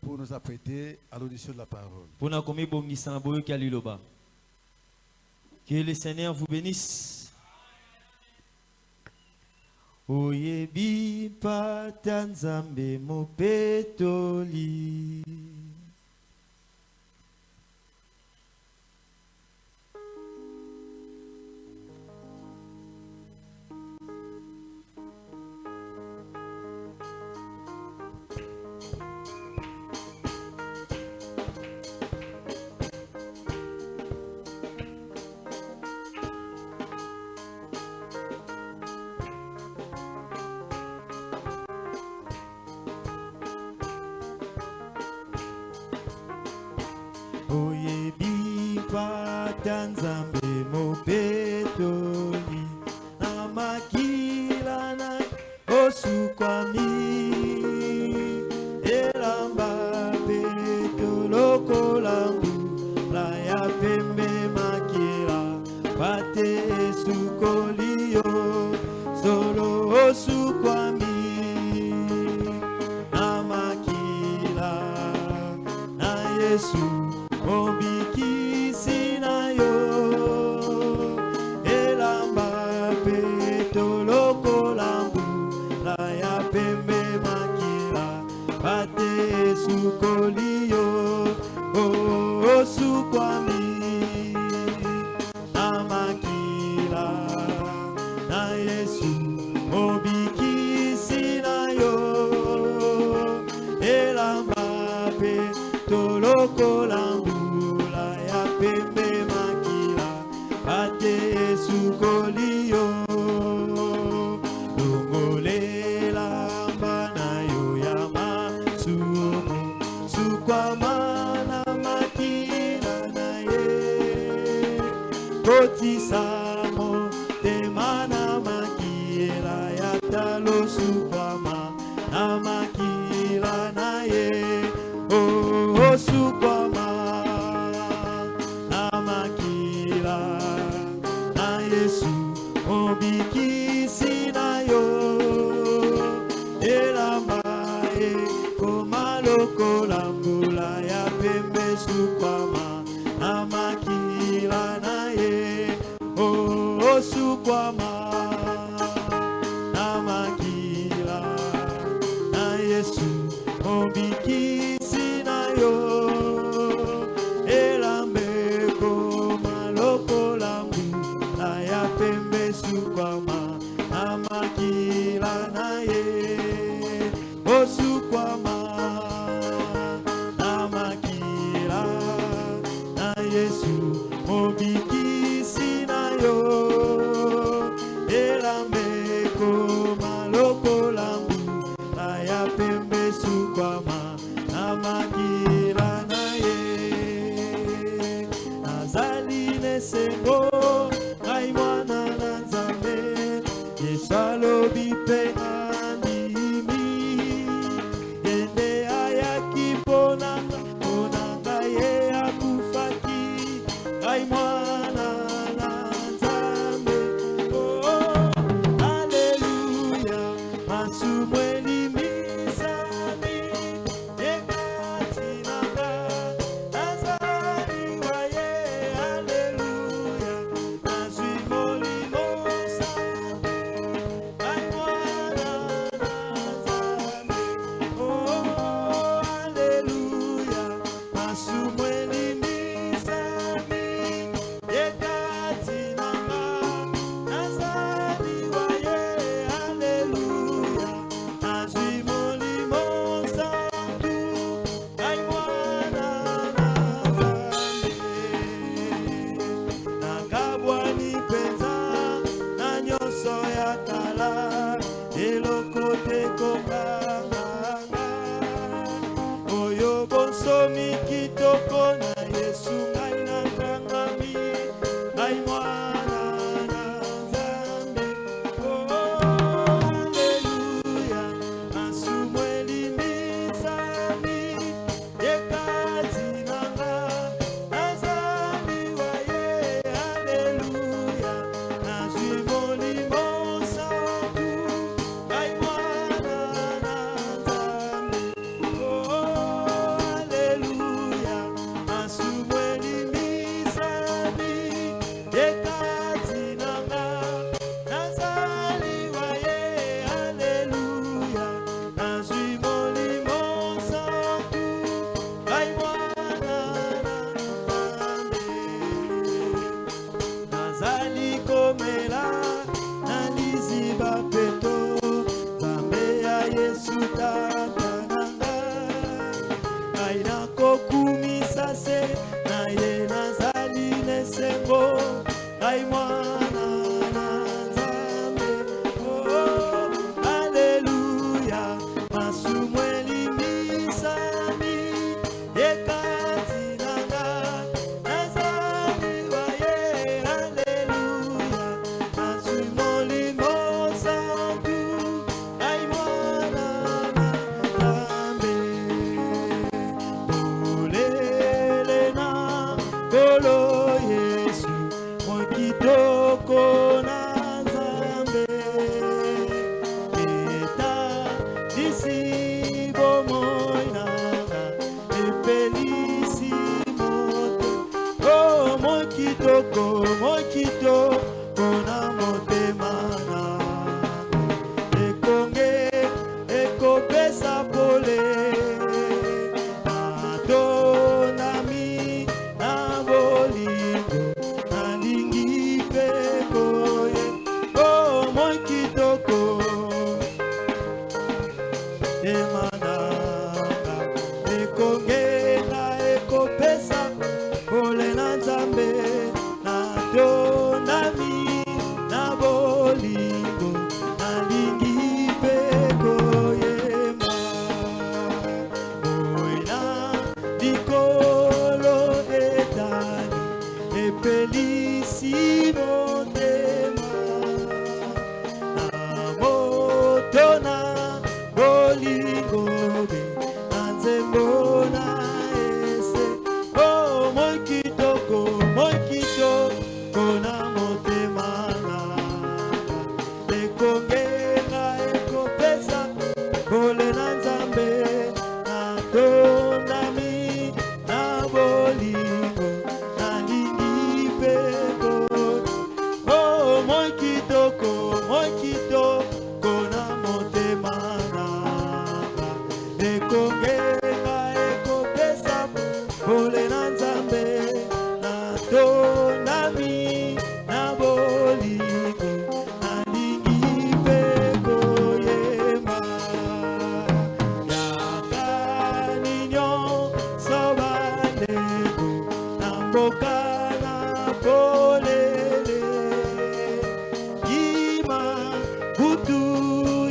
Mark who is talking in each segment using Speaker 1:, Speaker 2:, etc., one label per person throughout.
Speaker 1: pour nous apprêter à l'audition de la parole.
Speaker 2: Que le Seigneur vous bénisse. Oyebi patanzambe mopetoli. Oyebi patanzambe mopetoli na makila na osukwami elamba petoloko lambu la ya pembe makila pate esukolio solo osukwami na makila na Yesu Obikisi na yo elamba petoloko lambu la ya pembe makila pate sukolio osukwami na makila na Yesu obikisi na yo elamba petoloko lambu pembe makila pate sukolio longolela mbana yo ya masumo sukwamana makila na ye kotisamo temana makila ya talo sukwama na makila na ye oh sukwama Yesu obikisi na yo elamba komaloko lambula ya pembe sukwama na makila na ye oh sukwama na makila na Yesu obikisi na yo elambe komaloko lambula ya pembe sukwama na makila na ye osukwama na makila na Yesu obikisi na yo elambe komaloko lambula ya pembe sukwama na makila na ye nazali nesengo Salobi pe animi ende ayaki ponanga ye akufaki ai mwana na Nzambe oh haleluya masumweli misami ekati nanga nazali wa ye haleluya nazwi molimo pase na ye nazali nesengo ngai mwana na Nzambe. Oh, alleluya masumu elimisami ekati nanga nazali wa ye. Alleluya masumu limosantu ngai mwana na Nzambe. Polele na kolo Yesu mokitoko na Nzambe. Eta disi bomoi nanga epelisi moto. Oh mokitoko na motema nanga ekonge ekopesa pole. Natonami na bolingo nalingi mpe koye. Oh moi kitoko emananga ekonge na ekopesa pole na Nzambe. Natonami na bolingo nalingi mpe koyema. Moina likolo etani epelisi motema. Na moto na bolingo be na nzembo na ese. Oh moi kitoko na motema nanga ekonge na ekopesa pole na Nzambe. Natonami na bolingo nalingi mpe koye. Oh moi kitoko na motema nanga ekonge na ekopesa pole na Nzambe. Natonami na bolingo nalingi mpe koyema. Yakani nyonso bandeko na mboka na polele. Yima butu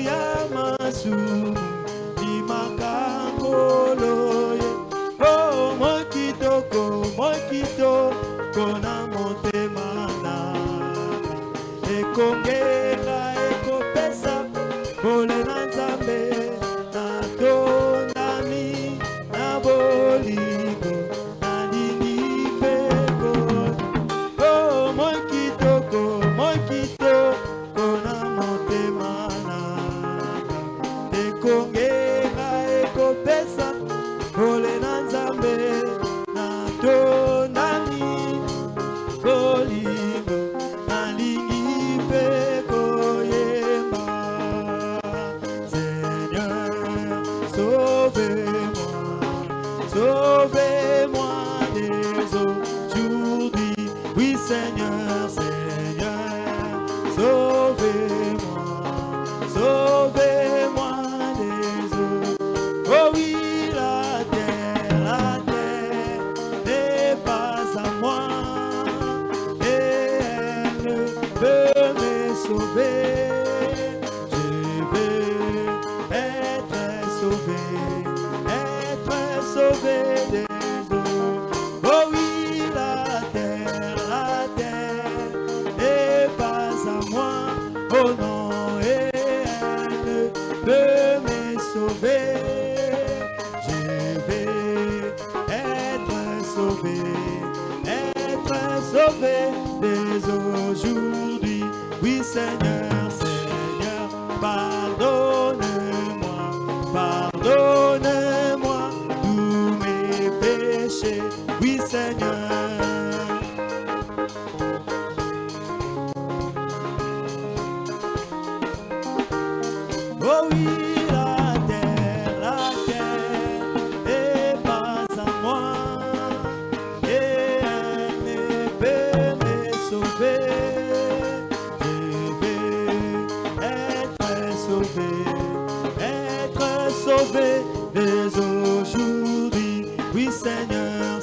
Speaker 2: ya masumu ni makangolo ye. Oh moi kitoko na motema nanga ekonge na ekopesa pole na Nzambe. Natonami na bolingo nalingi mpe koye. Oh moi kitoko na motema nanga ekonge na ekopesa pole na Nzambe. Natonami bolingo nalingi mpe koyemba. Seigneur, sauvez-moi dès aujourd'hui. Oui Seigneur, sauvez-moi dès aujourd'hui. Oh oui, la terre n'est pas à moi et elle ne peut me sauver. Je veux être sauvé des eaux. Oh oui, la terre n'est pas à moi. Oh non, et elle ne peut me sauver. Je vais être sauvé dès aujourd'hui. Oui Seigneur, pardonne-moi tous mes péchés. Oui Seigneur. Oh oui, la terre n'est pas à moi et elle ne peut me sauver. Je vais être sauvé dès aujourd'hui. Oui Seigneur,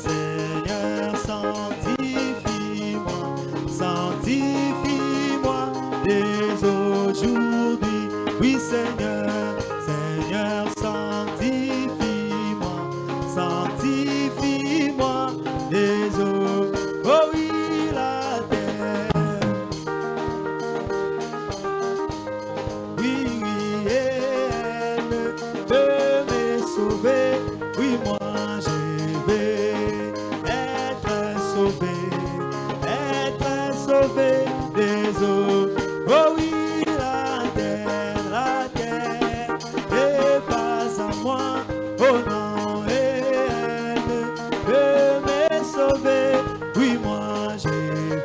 Speaker 2: sauvé. Oui, moi je vais être sauvé. Être sauvé des eaux. Oh oui, la terre n'est pas à moi. Oh non, elle peut me sauver. Oui, moi je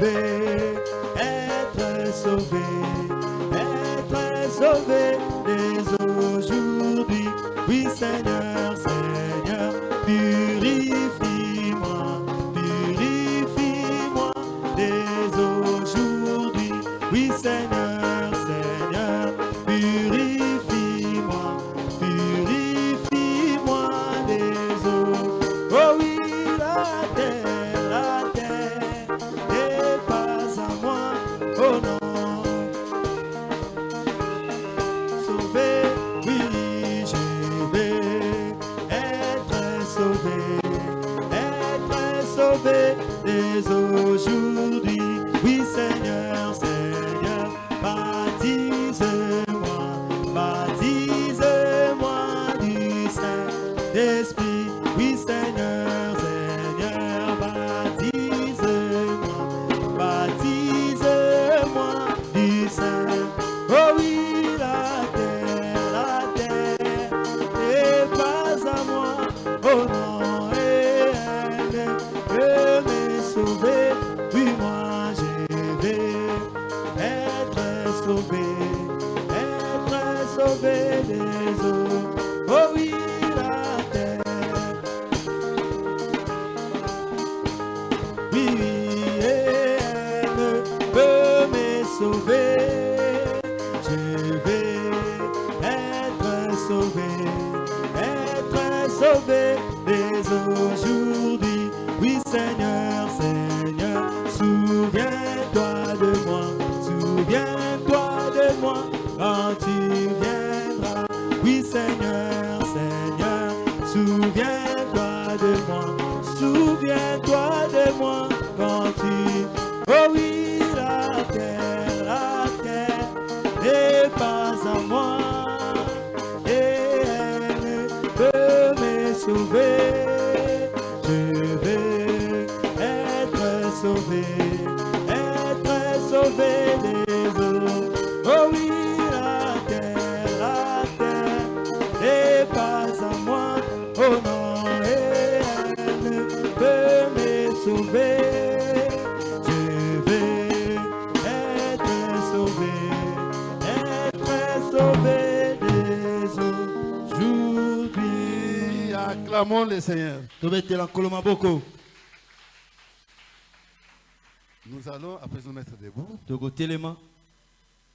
Speaker 2: vais être sauvé. Être sauvé dès aujourd'hui. Oui, Seigneur, Seigneur, purifie-moi. Purifie-moi dès aujourd'hui. Oui, Seigneur, Seigneur, purifie-moi. Purifie-moi des eaux. Oh oui, la terre n'est pas à moi. Oh non, sauvé, oui, je vais être sauvé. Être sauvé dès aujourd'hui. Oui, Seigneur, Seigneur, baptise-moi. Baptise-moi du Saint-Esprit. Oui, Seigneur, Seigneur, baptise-moi. Baptise-moi du Saint. Oh oui, la terre n'est pas à moi. Oh non, elle peut me sauver. Oui, moi je vais être sauvé. Être sauvé des eaux. Oh oui, la terre. Oui, elle peut me sauver. Je vais être sauvé. Être sauvé dès aujourd'hui. Oui, Seigneur, Seigneur, souviens-toi de moi. Souviens-toi de moi quand tu viendras. Oui, Seigneur, Seigneur, souviens-toi de moi. Souviens-toi de moi quand tu... Oh oui, la terre n'est pas à moi. Et elle peut me sauver. Je vais être sauvé. Être sauvé des eaux. Oh oui, la terre n'est pas à moi. Oh non, elle peut me sauver. Je vais être sauvé. Être sauvé des eaux. Aujourd'hui.
Speaker 1: Acclamons le Seigneur.
Speaker 2: Tobetela koloma boko.
Speaker 1: Nous allons, après nous mettre debout,
Speaker 2: Togo telema.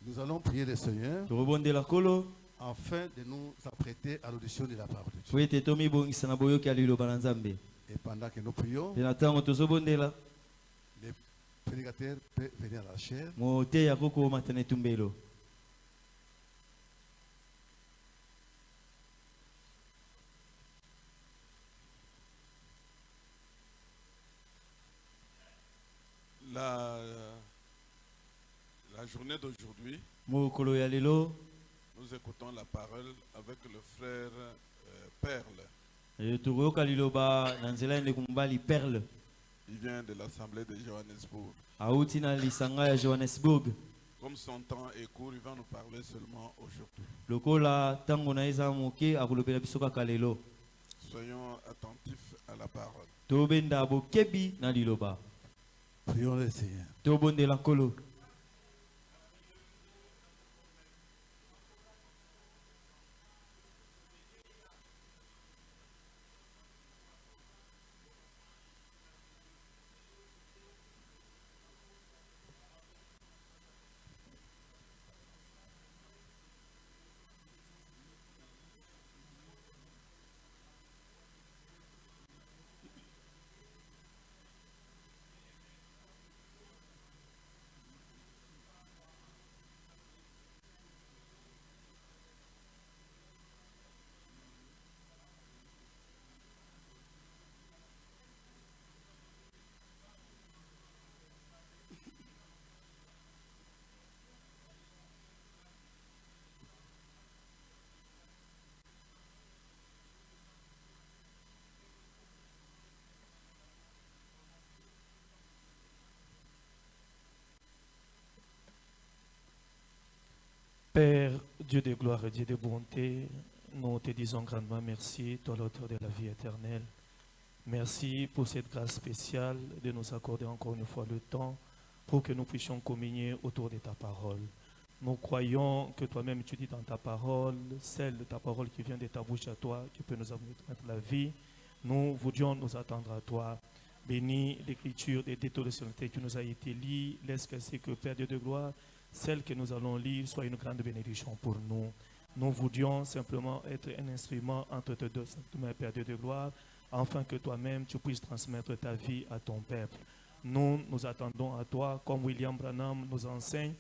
Speaker 1: nous allons prier le Seigneur
Speaker 2: Tobondela kolo.
Speaker 1: afin de nous apprêter à l'audition de la parole de Dieu.
Speaker 2: Poete tomi bongisa na boyoki alilo bananzambe.
Speaker 1: Et pendant que nous prions,
Speaker 2: Pena tango tozobondela.
Speaker 1: le prédicateur peut venir à la chair.
Speaker 2: Mo te ya koko matane tumbelo.
Speaker 3: La journée d'aujourd'hui,
Speaker 2: Mo kolo ya lelo.
Speaker 3: nous écoutons la parole avec le frère Perle.
Speaker 2: Togoyoka liloba na nzela ende kumbali Perle.
Speaker 3: Il vient de l'Assemblée de Johannesburg.
Speaker 2: Auti na lisanga ya Johannesburg.
Speaker 3: Comme son temps est court, il va nous parler seulement aujourd'hui.
Speaker 2: Lokola tango na eza moke akolobela biso kaka lelo.
Speaker 3: Soyons attentifs à la parole.
Speaker 2: Tobenda bokebi na liloba.
Speaker 1: Prions le Seigneur.
Speaker 2: Tobondela kolo. Dieu de gloire et Dieu de bonté, nous te disons grandement merci, toi l'auteur de la vie éternelle. Merci pour cette grâce spéciale de nous accorder encore une fois le temps pour que nous puissions communier autour de ta parole. Nous croyons que toi-même tu dis dans ta parole, celle de ta parole qui vient de ta bouche à toi, qui peut nous amener la vie. Nous voulions nous attendre à toi. Bénis l'écriture des détours de sainteté qui nous a été lue. Laisse que c'est que Père Dieu de gloire, celle que nous allons lire soit une grande bénédiction pour nous. Nous voulions simplement être un instrument entre tes deux mains, Père Dieu de gloire, afin que toi-même tu puisses transmettre ta vie à ton peuple. Nous nous attendons à toi, comme William Branham nous enseigne.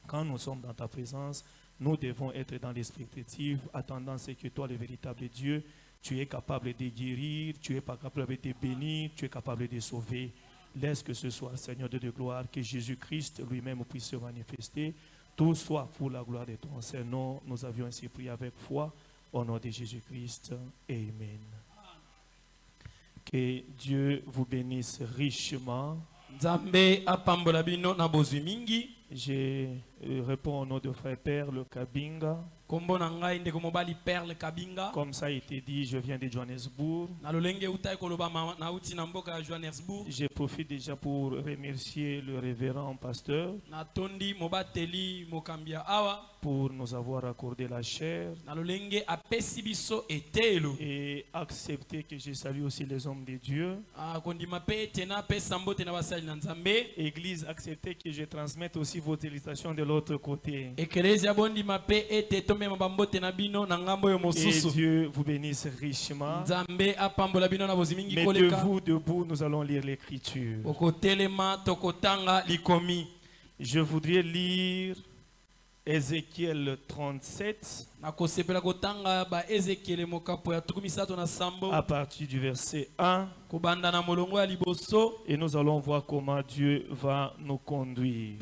Speaker 2: Quand nous sommes dans ta présence, nous devons être dans l'expectative, attendant ce que toi, le véritable Dieu, tu es capable de guérir, tu es capable de bénir, tu es capable de sauver. Laisse que ce soit, Seigneur Dieu de gloire, que Jésus-Christ lui-même puisse se manifester. Tout soit pour la gloire de ton Seigneur. Nous avions ainsi prié avec foi, au nom de Jésus-Christ. Amen. Que Dieu vous bénisse richement. Je réponds au nom de frère Père le Kabinga. Comme ça a été dit, je viens de Johannesburg. Je profite déjà pour remercier le révérend pasteur pour nous avoir accordé la chair et accepter que je salue aussi les hommes de Dieu. Église, acceptez que je transmette aussi vos félicitations de l'autre côté. Et Dieu vous bénisse richement. Mettez-vous debout, nous allons lire l'écriture. Je voudrais lire Ézéchiel 37 à partir du verset 1 et nous allons voir comment Dieu va nous conduire.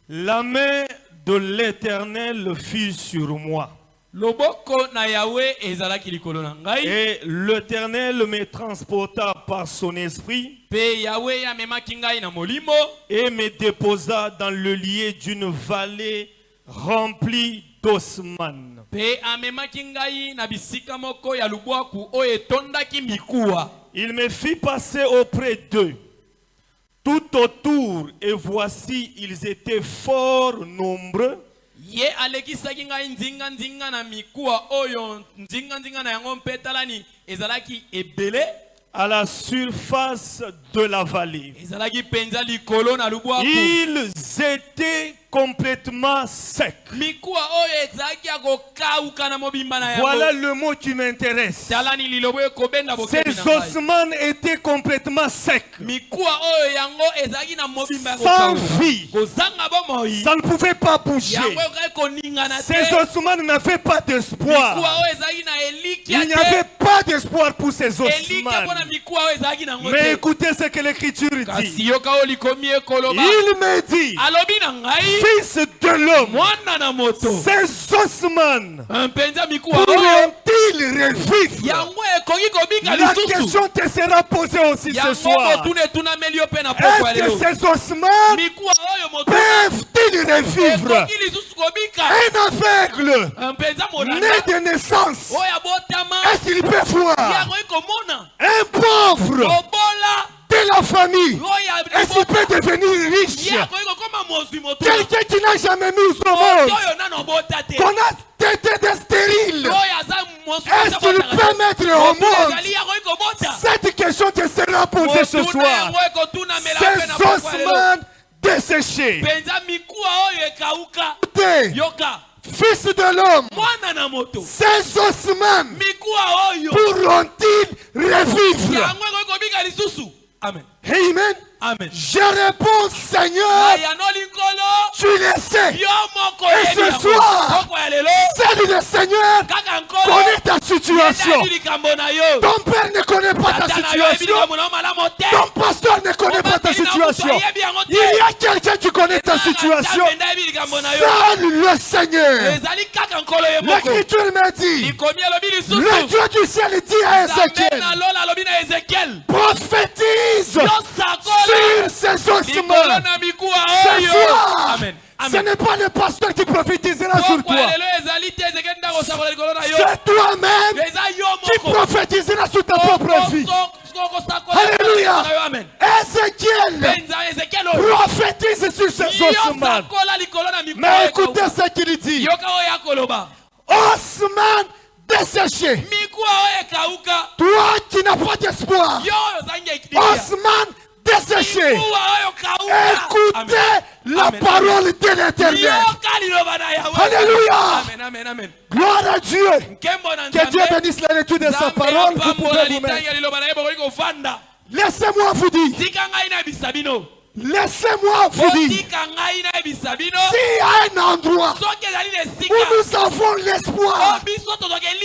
Speaker 2: La main de l'Éternel fut sur moi. Et l'Éternel me transporta par son esprit et me déposa dans le lieu d'une vallée remplie d'osman. Il me fit passer auprès d'eux tout autour, et voici, ils étaient fort nombreux. À la surface de la vallée. Ils étaient complètement secs. Voilà le mot qui m'intéresse. Ces ossements étaient complètement secs. Sans vie. Ça ne pouvait pas bouger. Ces ossements n'avaient pas d'espoir. Il n'y avait pas d'espoir pour ces ossements. Mais écoutez ce que l'Écriture dit. Il me dit, fils de l'homme, ces ossements pourront-ils revivre? La question te sera posée aussi ce soir. Est-ce que ces ossements peuvent-ils revivre? Un aveugle né de naissance, est-ce qu'il peut voir? Un pauvre de la famille, est-ce qu'il peut devenir riche? Quelqu'un qui n'a jamais mis au monde, qu'on a été stérile, est-ce qu'il peut mettre au monde? Cette question te sera posée ce soir. Ces ossements desséchés, fils de l'homme, ces ossements pourront-ils revivre? Amen. Amen. Amen. Je réponds, Seigneur, tu le sais. Et ce soir, salut le Seigneur, connaît ta situation. Ton père ne connaît pas ta situation. Ton pasteur ne connaît pas ta situation. Il y a quelqu'un qui connaît ta situation. Salut le Seigneur. L'Écriture m'a dit, le Dieu du ciel dit à Ézéchiel, prophétise sur ces ossements. Ce soir,
Speaker 1: Ce n'est pas le pasteur qui prophétisera sur toi. C'est toi-même qui prophétisera sur ta propre vie. Alléluia. Ézéchiel prophétise sur ses ossements. Mais écoutez ce qu'il dit. Osman desséché. Toi qui n'as pas d'espoir. Osman desséché. Écoutez la parole de l'Éternel. Alléluia. Gloire à Dieu. Que Dieu bénisse la lecture de sa parole. Vous pouvez vous mettre. Laissez-moi vous dire. Laissez-moi vous dire, s'il y a un endroit où nous avons l'espoir,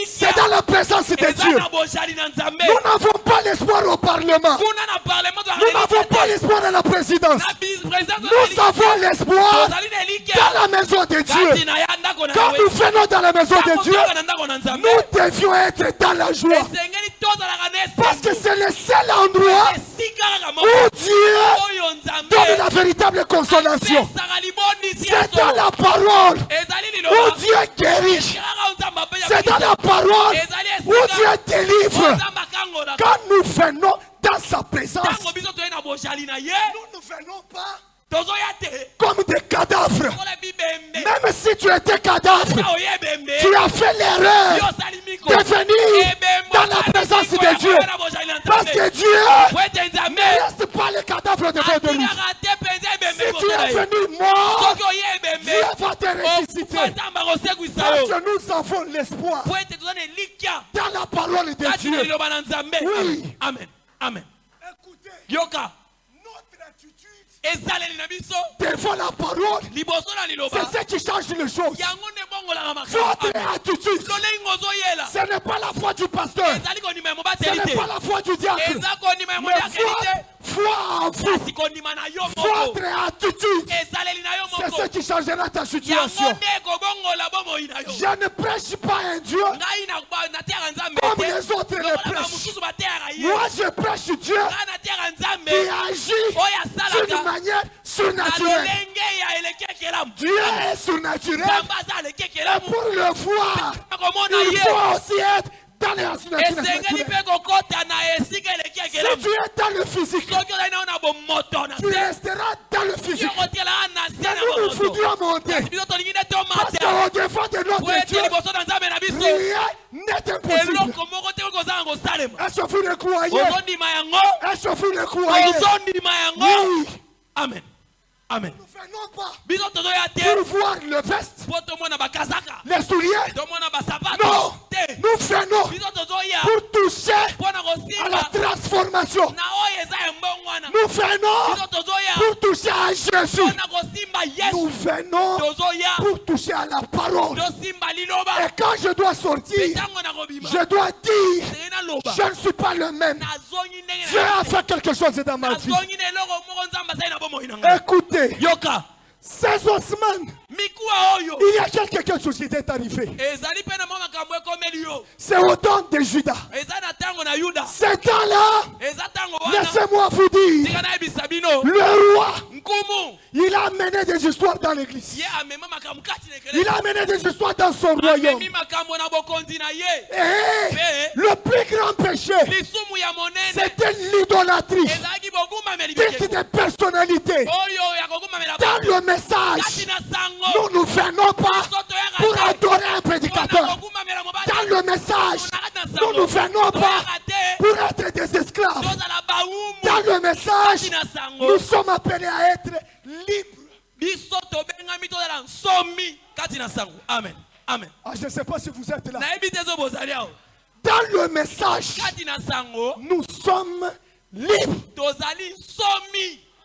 Speaker 1: c'est dans la présence de Dieu. Nous n'avons pas l'espoir au Parlement. Nous n'avons pas l'espoir dans la présidence. Nous avons l'espoir dans la maison de Dieu. Quand nous venons dans la maison de Dieu, nous devions être dans la joie. Parce que c'est le seul endroit où Dieu donne la véritable consolation. C'est dans la parole où Dieu guérit. C'est dans la parole où Dieu délivre. Quand nous venons dans sa présence, nous ne venons pas comme des cadavres. Même si tu étais cadavre, tu as fait l'erreur de venir dans la présence de Dieu. Parce que Dieu ne reste pas les cadavres devant de nous. Si tu es venu mort, Dieu va te ressusciter. Parce que nous avons l'espoir dans la parole de Dieu. Oui.
Speaker 4: Amen. Amen.
Speaker 1: Écoutez,
Speaker 4: Yoka.
Speaker 1: notre attitude
Speaker 4: devant
Speaker 1: la parole, c'est ce qui change les choses. Votre attitude, ce n'est pas la foi du pasteur, ce n'est pas la foi du diable, mais foi en vous. Votre attitude, c'est ce qui changera ta situation. Je ne prêche pas un Dieu comme les autres le prêchent. Moi je prêche Dieu qui agit d'une manière surnaturelle. Dieu est surnaturel. Et pour le voir, il faut aussi être dans les naturels. Si tu es dans le physique, tu resteras dans le physique. Mais nous nous voudrions monter. Parce qu'au devant de notre Dieu, rien n'est impossible. Est-ce que vous le croyez? Est-ce que vous le croyez? Oui.
Speaker 4: Amen. Amen.
Speaker 1: Nous ne venons pas pour voir le veste, les souliers. Non, nous venons pour toucher à la transformation. Nous venons pour toucher à Jésus. Nous venons pour toucher à la parole. Et quand je dois sortir, je dois dire, je ne suis pas le même. Dieu a fait quelque chose dans ma vie. Écoutez,
Speaker 4: Yoka.
Speaker 1: ces ossements, il y a quelque chose qui est arrivé. C'est au temps de Judas. C'est temps-là, laissez-moi vous dire, le roi, il a amené des histoires dans l'église. Il a amené des histoires dans son royaume. Et le plus grand péché, c'était l'idolâtrie. Dites des personnalités. Dans le message, nous ne venons pas pour adorer un prédicateur. Dans le message, nous ne venons pas pour être des esclaves. Dans le message, nous sommes appelés à être libres.
Speaker 4: Amen. Amen.
Speaker 1: Ah, je ne sais pas si vous êtes là. Dans le message, nous sommes libres.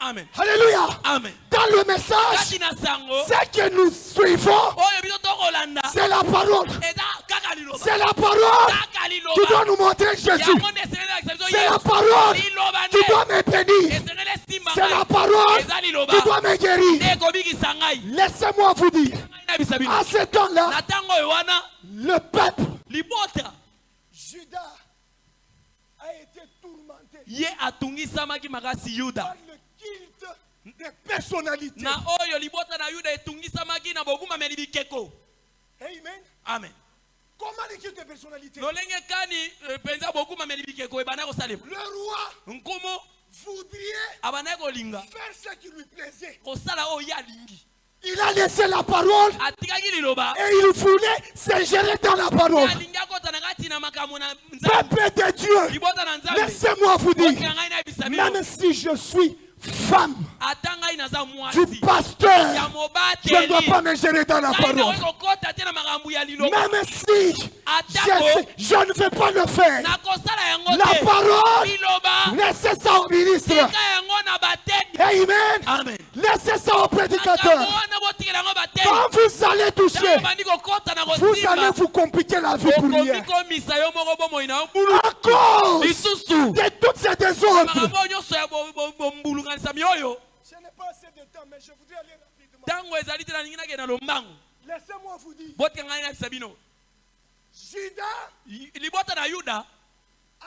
Speaker 4: Amen.
Speaker 1: Alléluia.
Speaker 4: Amen.
Speaker 1: Dans le message, ce que nous suivons, c'est la parole. C'est la parole qui doit nous montrer Jésus. C'est la parole qui doit me bénir. C'est la parole qui doit me guérir. Laissez-moi vous dire, à ce temps-là, le peuple, Judas, a été tourmenté par le culte des personnalités.
Speaker 4: Na oyo libota na Yuda etungisa maki na boguma melibikeko.
Speaker 1: Amen.
Speaker 4: Amen.
Speaker 1: Comment l'équipe de personnalité?
Speaker 4: Le
Speaker 1: roi
Speaker 4: Nkumu
Speaker 1: voudrait faire ce qui lui plaisait. Il a laissé la parole et il voulait s'ingérer dans la parole. Peuple de Dieu, laissez-moi vous dire, même si je suis femme du pasteur, je ne dois pas m'ingérer dans la parole. Même si je ne vais pas le faire, la parole, laissez ça au ministre. Amen. Laissez ça au prédicateur. Quand vous allez toucher, vous allez vous compliquer la vie pour rien. À cause de toutes ces désordres. Je n'ai pas assez de temps, mais je voudrais aller rapidement. Laissez-moi vous dire. Judas a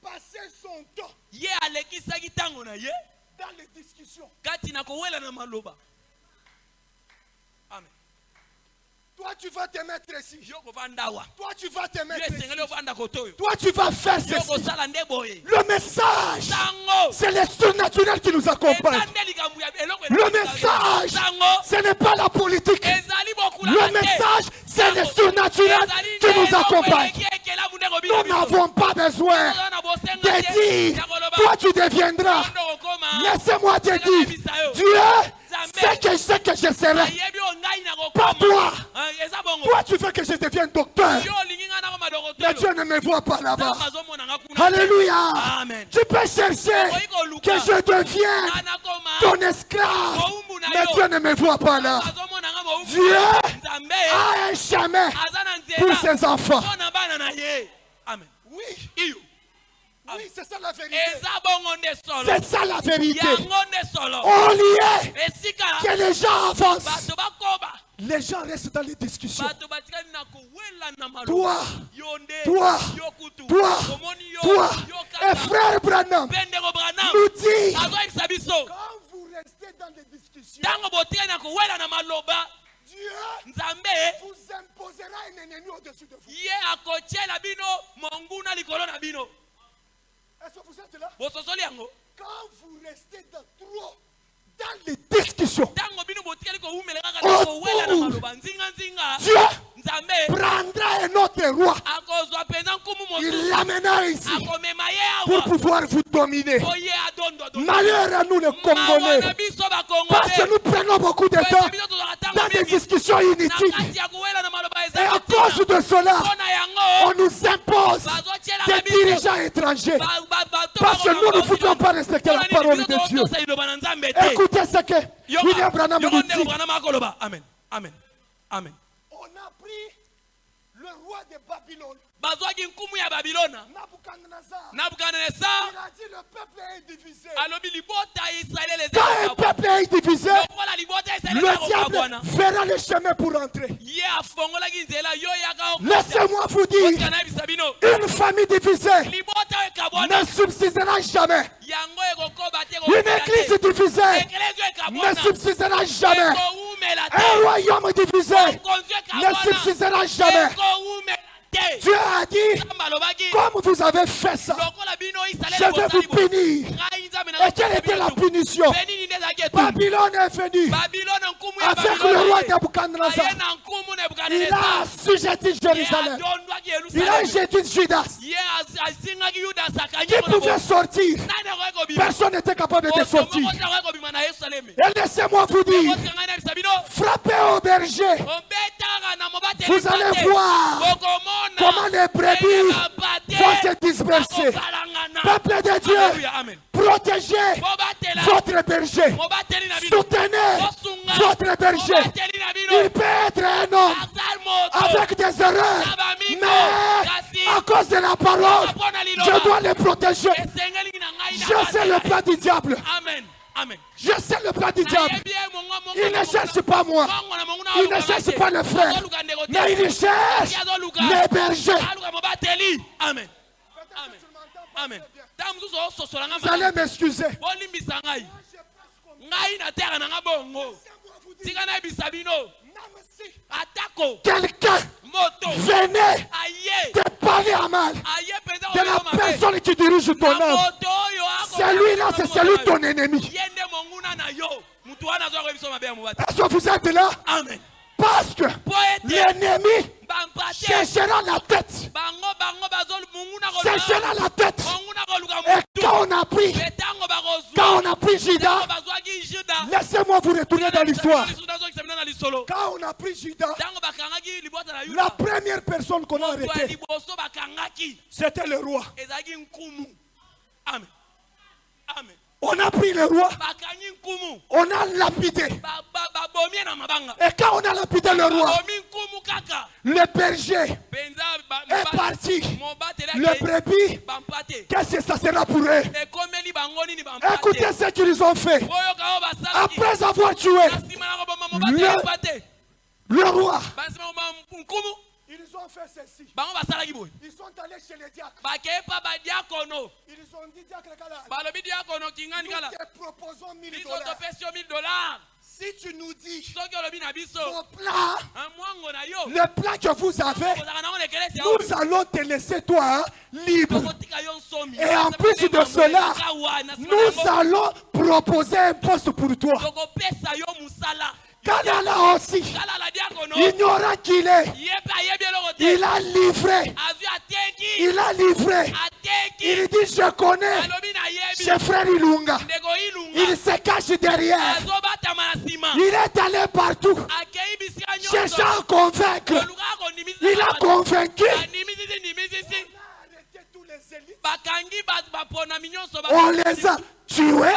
Speaker 1: passé son temps dans les discussions.
Speaker 4: Amen.
Speaker 1: Toi, tu vas te mettre ici. Toi, tu vas te mettre ici.
Speaker 4: Toi,
Speaker 1: Toi, tu vas faire ceci. Le message, c'est le surnaturel qui nous accompagne. Le message, ce n'est pas la politique. Le message, c'est le surnaturel qui nous accompagne. Nous n'avons pas besoin de dire, toi tu deviendras. Laissez-moi te dire, Dieu, c'est ce que je serai. Pas toi. Toi tu veux que je devienne docteur. Mais Dieu ne me voit pas là-bas. Alléluia. Tu peux chercher que je devienne ton esclave. Mais Dieu ne me voit pas là. Dieu a un chemin pour ses enfants.
Speaker 4: Amen.
Speaker 1: Oui. Oui, c'est ça la vérité. C'est ça la vérité. Au lieu que les gens avancent, les gens restent dans les discussions. Toi, et frère Branham nous dit, quand vous restez dans les discussions, Dieu vous imposera un ennemi au-dessus de vous. Est-ce que vous êtes là? Quand vous restez trop dans les discussions, Dieu prendra un autre roi. Il l'amènera ici pour pouvoir vous dominer. Malheur à nous les Congolais, parce que nous prenons beaucoup de temps dans des discussions inutiles. Et à cause de cela, on nous impose des dirigeants étrangers. Parce que nous ne voulons pas respecter la parole de Dieu. Écoutez ce que William Branham nous dit.
Speaker 4: Amen. Amen. Amen.
Speaker 1: On a pris le roi de Babylone.
Speaker 4: Bazwaki nkumu ya Babilona. Nabucodonosor.
Speaker 1: Il a dit le peuple est divisé.
Speaker 4: Alobi libota Israël les
Speaker 1: quand un peuple est divisé, le diable verra le chemin pour entrer. Laissez-moi vous dire, une famille divisée ne subsistera jamais. Une église divisée ne subsistera jamais. Un royaume divisé ne subsistera jamais. Dieu a dit, comme vous avez fait ça, je vais vous punir. Et quelle était la punition? Babylone est venue avec le roi Nabucodonosor. Il a assujetti Jérusalem. Il a assujetti Judas. Qui pouvait sortir? Personne n'était capable de sortir. Et laissez-moi vous dire, frappez au berger. Vous allez voir comment les brebis vont se disperser. Peuple de Dieu, protégez votre berger. Soutenez votre berger. Il peut être un homme avec des erreurs, mais à cause de la parole, je dois le protéger. Je sais le plan du diable. Je sais le plan du diable. Il ne cherche pas moi. Il ne cherche pas le frère. Mais il cherche les bergers.
Speaker 4: Amen. Amen.
Speaker 1: Vous allez m'excuser. Quelqu'un venait te parler à mal de la personne qui dirige ton âme. Celui-là, c'est celui de ton ennemi. Est-ce que vous êtes là?
Speaker 4: Amen.
Speaker 1: Parce que l'ennemi cherchera la tête. Cherchera la tête. Et quand on a pris Judas, laissez-moi vous retourner dans l'histoire. Quand on a pris Judas, la première personne qu'on a arrêtée, c'était le roi.
Speaker 4: Amen. Amen.
Speaker 1: On a pris le roi, on a lapidé. Et quand on a lapidé le roi, le berger est parti. Le brebis, qu'est-ce que ça sera pour eux? Écoutez ce qu'ils ont fait. Après avoir tué le roi, ils ont fait ceci. Ils sont allés chez les diacres. Ils ont dit diacre nous te proposons $1000. Si tu nous dis ton plat, le plat que vous avez, nous allons te laisser toi libre. Et en plus de cela, nous allons proposer un poste pour toi. Canada aussi, ignorant qu'il est, il a livré. Il dit je connais chez frère Ilunga. Il se cache derrière. Il est allé partout cherchant à convaincre. Il a convaincu. On les a tués.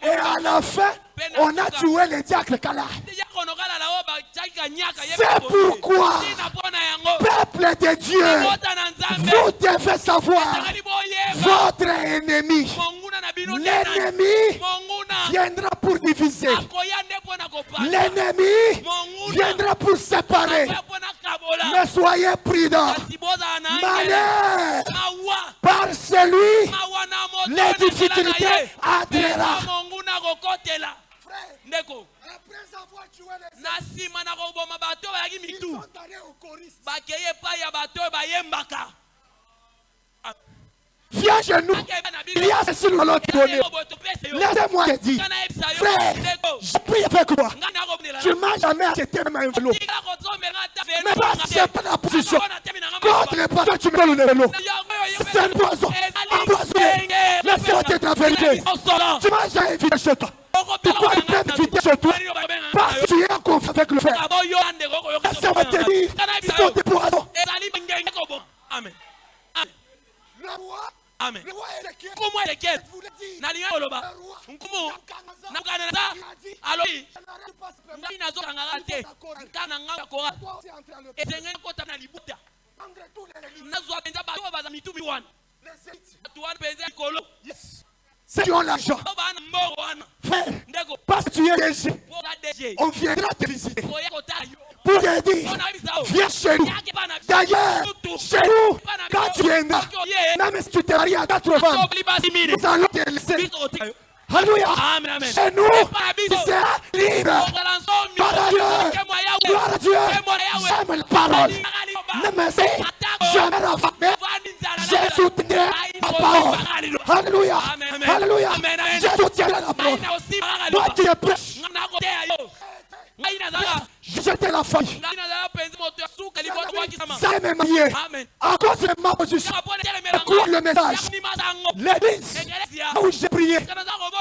Speaker 1: Et à la fin, on a tué les diacres Kala. C'est pourquoi, peuple de Dieu, vous devez savoir, votre ennemi, l'ennemi viendra pour diviser. L'ennemi viendra pour séparer. Mais soyez prudents. Malheur par celui, les difficultés attirera. Après avoir tué les ils sont allés au choriste. Viens chez nous. Il y a ceci dans l'autre donné. Laissez-moi te dire, frère, je prie avec toi. Tu ne m'as jamais acheté un vélo. Mais parce que je n'ai pas la position. Contre les pasteurs, tu me donnes le vélo. C'est un poison. Empoisonné. Laisse-moi te dire la vérité. Tu m'as jamais invité chez toi. Pourquoi il peut m'inviter chez toi? Parce que tu es en confiance avec le frère. Laisse-moi te dire, ils sont des poisons.
Speaker 4: Amen.
Speaker 1: Le roi.
Speaker 4: Amen.
Speaker 1: Le roi Ézéchiel.
Speaker 4: Comment Ézéchiel?
Speaker 1: Le roi.
Speaker 4: Nkumu. Nabucodonosor. Alobi. Ngai nazo kangara te. Kana ngamba kora. Ezenga kota na libuta. Nazo penza bato baza mitumi wana. Tuan penza kolo.
Speaker 1: Yes. C'est qui ont l'argent. Frère, parce que tu es DG, on viendra te visiter. Pour te dire, viens chez nous. D'ailleurs, chez nous, quand tu viendras, même si tu te maries à 80, nous allons te laisser. Alléluia. Chez nous, tu seras libre. Gloire à Dieu. Gloire à Dieu. J'aime la parole. Ne me sais jamais raffiner. Je soutiendrai la parole. Alléluia. Alléluia. Je soutiendrai la parole. Moi qui es prêche. J'étais la famille. Ça est même lié. À cause de ma position. Écoute le message. L'église où j'ai prié,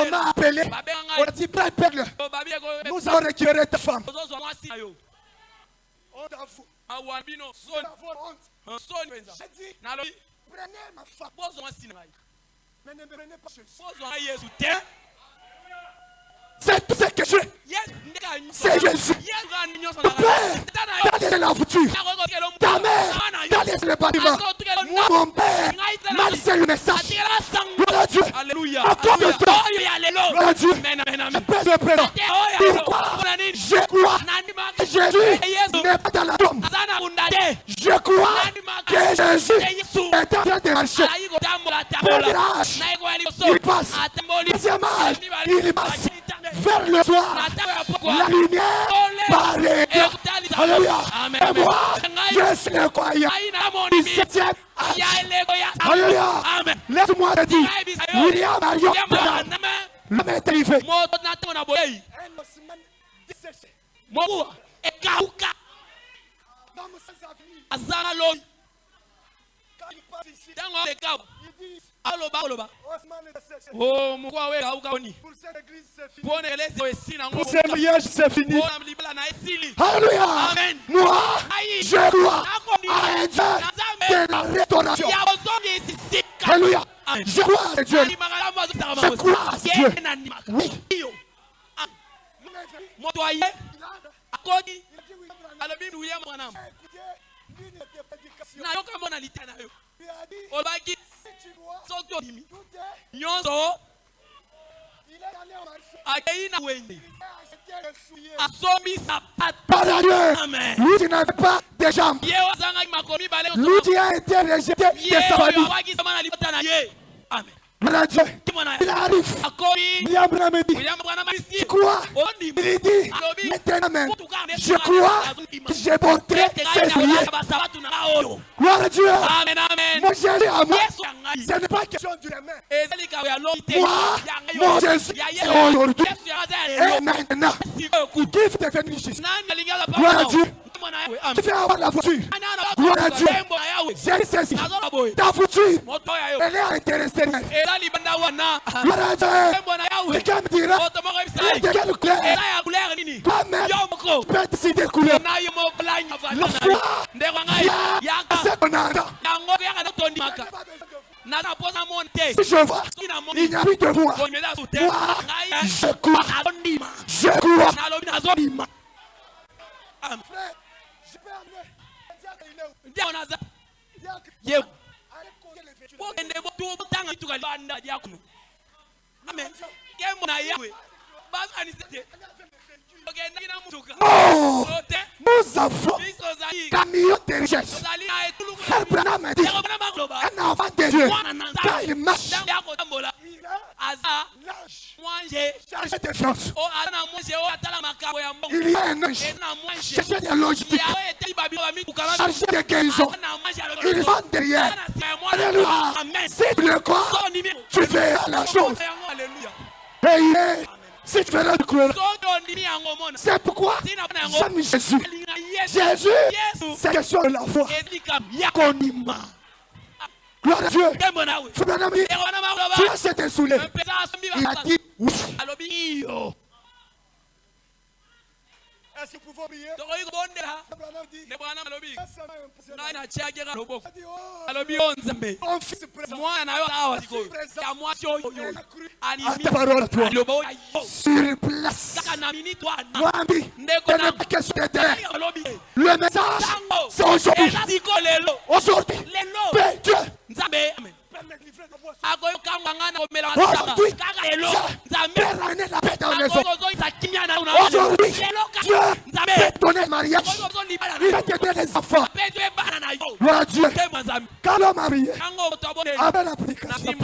Speaker 1: on m'a appelé. On a dit, Père, nous allons récupérer ta femme. On t'en fout. J'ai dit, prenez ma femme. Mais ne me prenez pas Jésus. C'est tout ce que je. C'est Jésus. Ton père, dans la voiture. Ta mère, dans le bâtiment. Moi, mon père, mal c'est le message. Gloire à Dieu.
Speaker 4: Alléluia.
Speaker 1: Encore de ça. Gloire à Dieu. Je pèse le prénom. Pourquoi je crois que Jésus n'est pas dans la tombe. Je crois que Jésus est en train de marcher. Premier âge, il passe. Deuxième âge, il passe. Moya. 17e. Alléluia. Laisse-moi te dire. William Mario. L'homme est arrivé.
Speaker 4: Oh, pour
Speaker 1: ce mariage, c'est fini. Alléluia.
Speaker 4: Amen.
Speaker 1: Moi, je crois à un Dieu de la restauration. Alléluia. Je crois à Dieu. Je crois à Dieu. Oui.
Speaker 4: Amen.
Speaker 1: Lui qui n'avait pas de jambes. Lui qui a été rejeté de sa famille.
Speaker 4: Amen.
Speaker 1: Voilà Dieu. Il arrive. William Branham dit. Je crois. Il dit. Maintenant même. Je crois que j'ai porté ses souliers. Gloire à Dieu.
Speaker 4: Amen. Amen.
Speaker 1: Mon Jésus à moi. Ce n'est pas question du demain. Moi, mon Jésus, c'est aujourd'hui. Et maintenant. Qui veut devenir Jésus? Gloire à Dieu. Tu veux avoir la voiture. Gloire à Dieu. J'ai ceci. Ta voiture. Elle est intéressée. Gloire à Dieu. Quelqu'un me dira. Elle est de quelle couleur? Toi-même. Tu peux décider de couleur. La foi. C'est qu'on entend. Si je vois, il n'y a plus de voix. Moi, je crois. Je crois. Frère, je peux amener. Oh, nous avons camion de richesse. Frère Branham m'a dit, un enfant de Dieu, quand il marche, chargé de force. Il y a un ange chargé de logistique, chargé de guérison. Il va derrière. Alléluia. Si tu le crois, tu verras la chose. Et si tu verras le couleur, c'est pourquoi j'aime Jésus. Jésus, c'est question de la foi. Gloire à Dieu. Frère Branham, tu as cette souliers. Il a dit oui. Est-ce que nous pouvons prier? Mon fils à ta parole à toi. Sur place. Wambi, ce n'est pas question de terre. Le message, c'est aujourd'hui. Aujourd'hui. Père Dieu. Aujourd'hui, Père a amené la paix dans la maison. Aujourd'hui, Dieu peut donner le mariage. Il va te donner les enfants. Gloire à Dieu. Quand l'homme a prié, avec la prédication,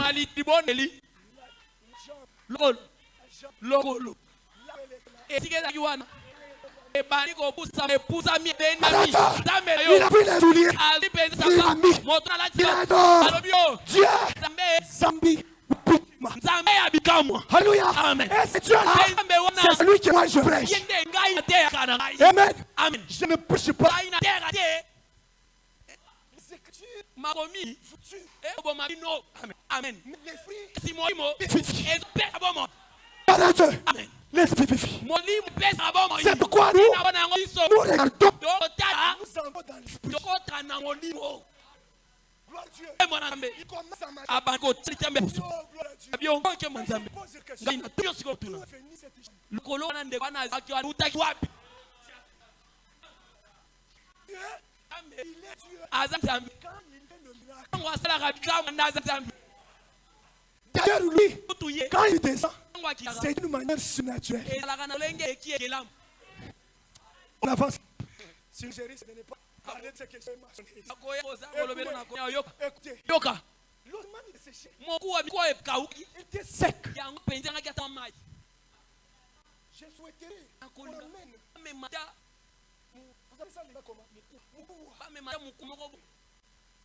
Speaker 1: il a pris les souliers. Il a mis. Il adore. Dieu. Zambi. Alléluia. Et c'est Dieu là. C'est celui que moi je prêche. Amen. Je ne prêche pas. L'esprit vivant. C'est pourquoi nous regardons. Nous en dans l'esprit. Gloire à Dieu. Il commence à marcher. D'ailleurs, lui, quand il descend, c'est une manière surnaturelle. On avance. Si je risque de ne pas parler de ce que j'ai mentionné. Écoutez, l'osman est séché. Il était sec. Je souhaiterais qu'on amène. Vous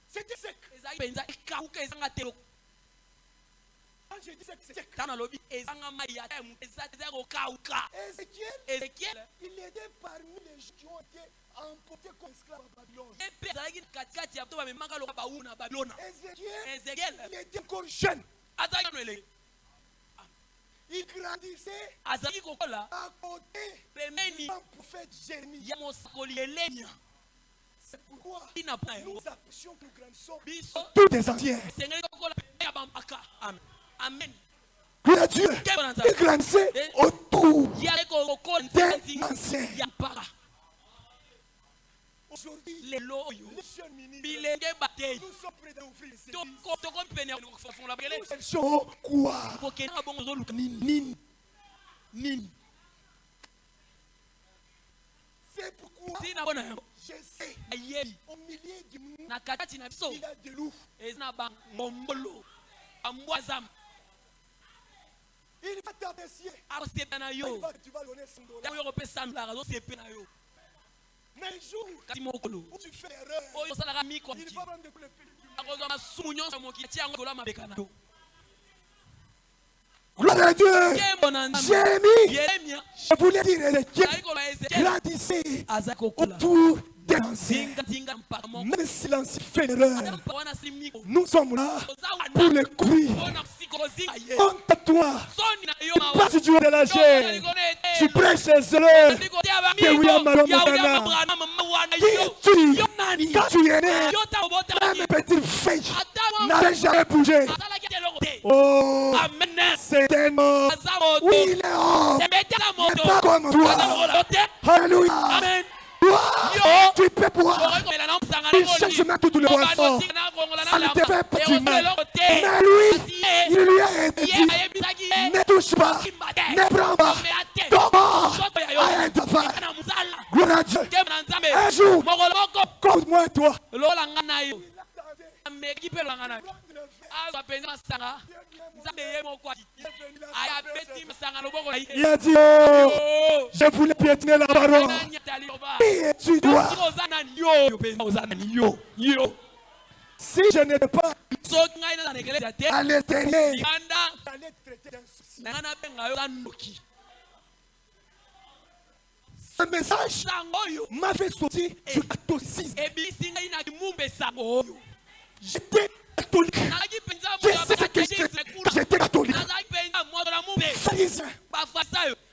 Speaker 1: C'était sec. Quand j'ai dit sec, c'est sec. Ézéchiel, il était parmi les gens qui ont été emportés comme esclaves à Babylone. Ézéchiel, il était encore jeune. Il grandissait à côté du prophète Jérémie. C'est pourquoi nous apprécions que nous grandissons tous des entiers.
Speaker 4: Amen.
Speaker 1: Gloire à Dieu. Il grandissait autour des anciens. Aujourd'hui, les jeunes ministres, nous sommes prêts d'ouvrir ces services. Nous quoi? C'est pourquoi j'essaie au milieu du monde, il a des loups. Il va t'apprécier. Tu vas donner $100. Mais un jour où tu fais erreur, il va prendre de le pays. Gloire à Dieu. Jérémie, je voulais dire grandissez autour des anciens. Même si l'ancien fait l'erreur, nous sommes là pour le courir. Honte à toi, pas si tu es de la chair, tu prêches les erreurs de William Malomagana. Quand tu es né, même petite fille n'avait jamais bougé. Oh, c'est tellement. Oui, il est hors. Mais pas comme toi. Alléluia. Amen. Tu peux boire. Il cherche même tout le boisson. Ça ne te fait pas du mal. Mais lui, il lui a été dit, ne touche pas, ne prends pas. Gloire à Dieu. Un jour, comme moi et toi, il a dit, oh, je voulais piétiner la parole. Et tu dois. Si je n'étais pas à l'extérieur, j'allais traiter d'un souci. Ce message m'a fait sortir du catholicisme. J'étais catholique. Je sais ce que j'étais catholique.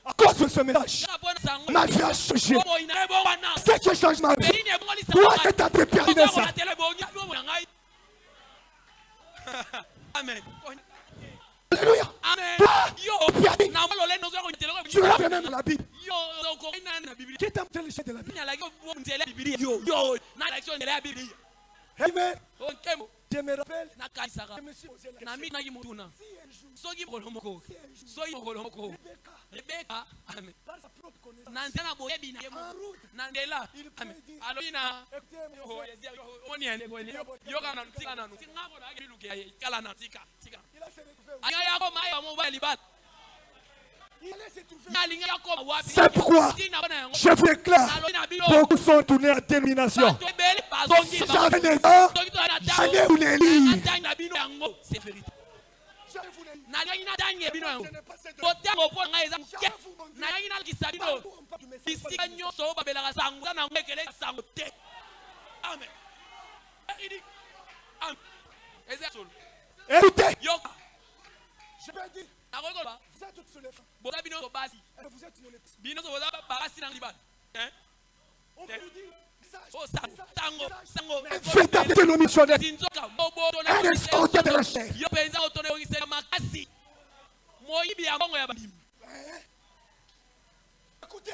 Speaker 1: À cause de ce message, ma vie a changé. C'est que change ma vie. Toi qui t'as préparé ça.
Speaker 4: Amen.
Speaker 1: Alléluia. Tu l'as fait même dans la Bible. Qui t'a téléchargé de la Bible? Amen. Je me rappelle, je me suis posé la question.
Speaker 4: Rebecca, amen.
Speaker 1: Par sa propre connaissance,
Speaker 4: En route,
Speaker 1: il peut dire, il a fait découvrir. C'est pourquoi je vous déclare, beaucoup sont tournés à détermination. Si j'avais des heures, j'allais vous les lire.
Speaker 4: c'est vérité.
Speaker 1: Écoutez, je vais dire, vous êtes tous sur les femmes. Vous êtes sur les femmes. On peut dire, un véritable dénominationnaire, un escorteur de la chair. Écoutez,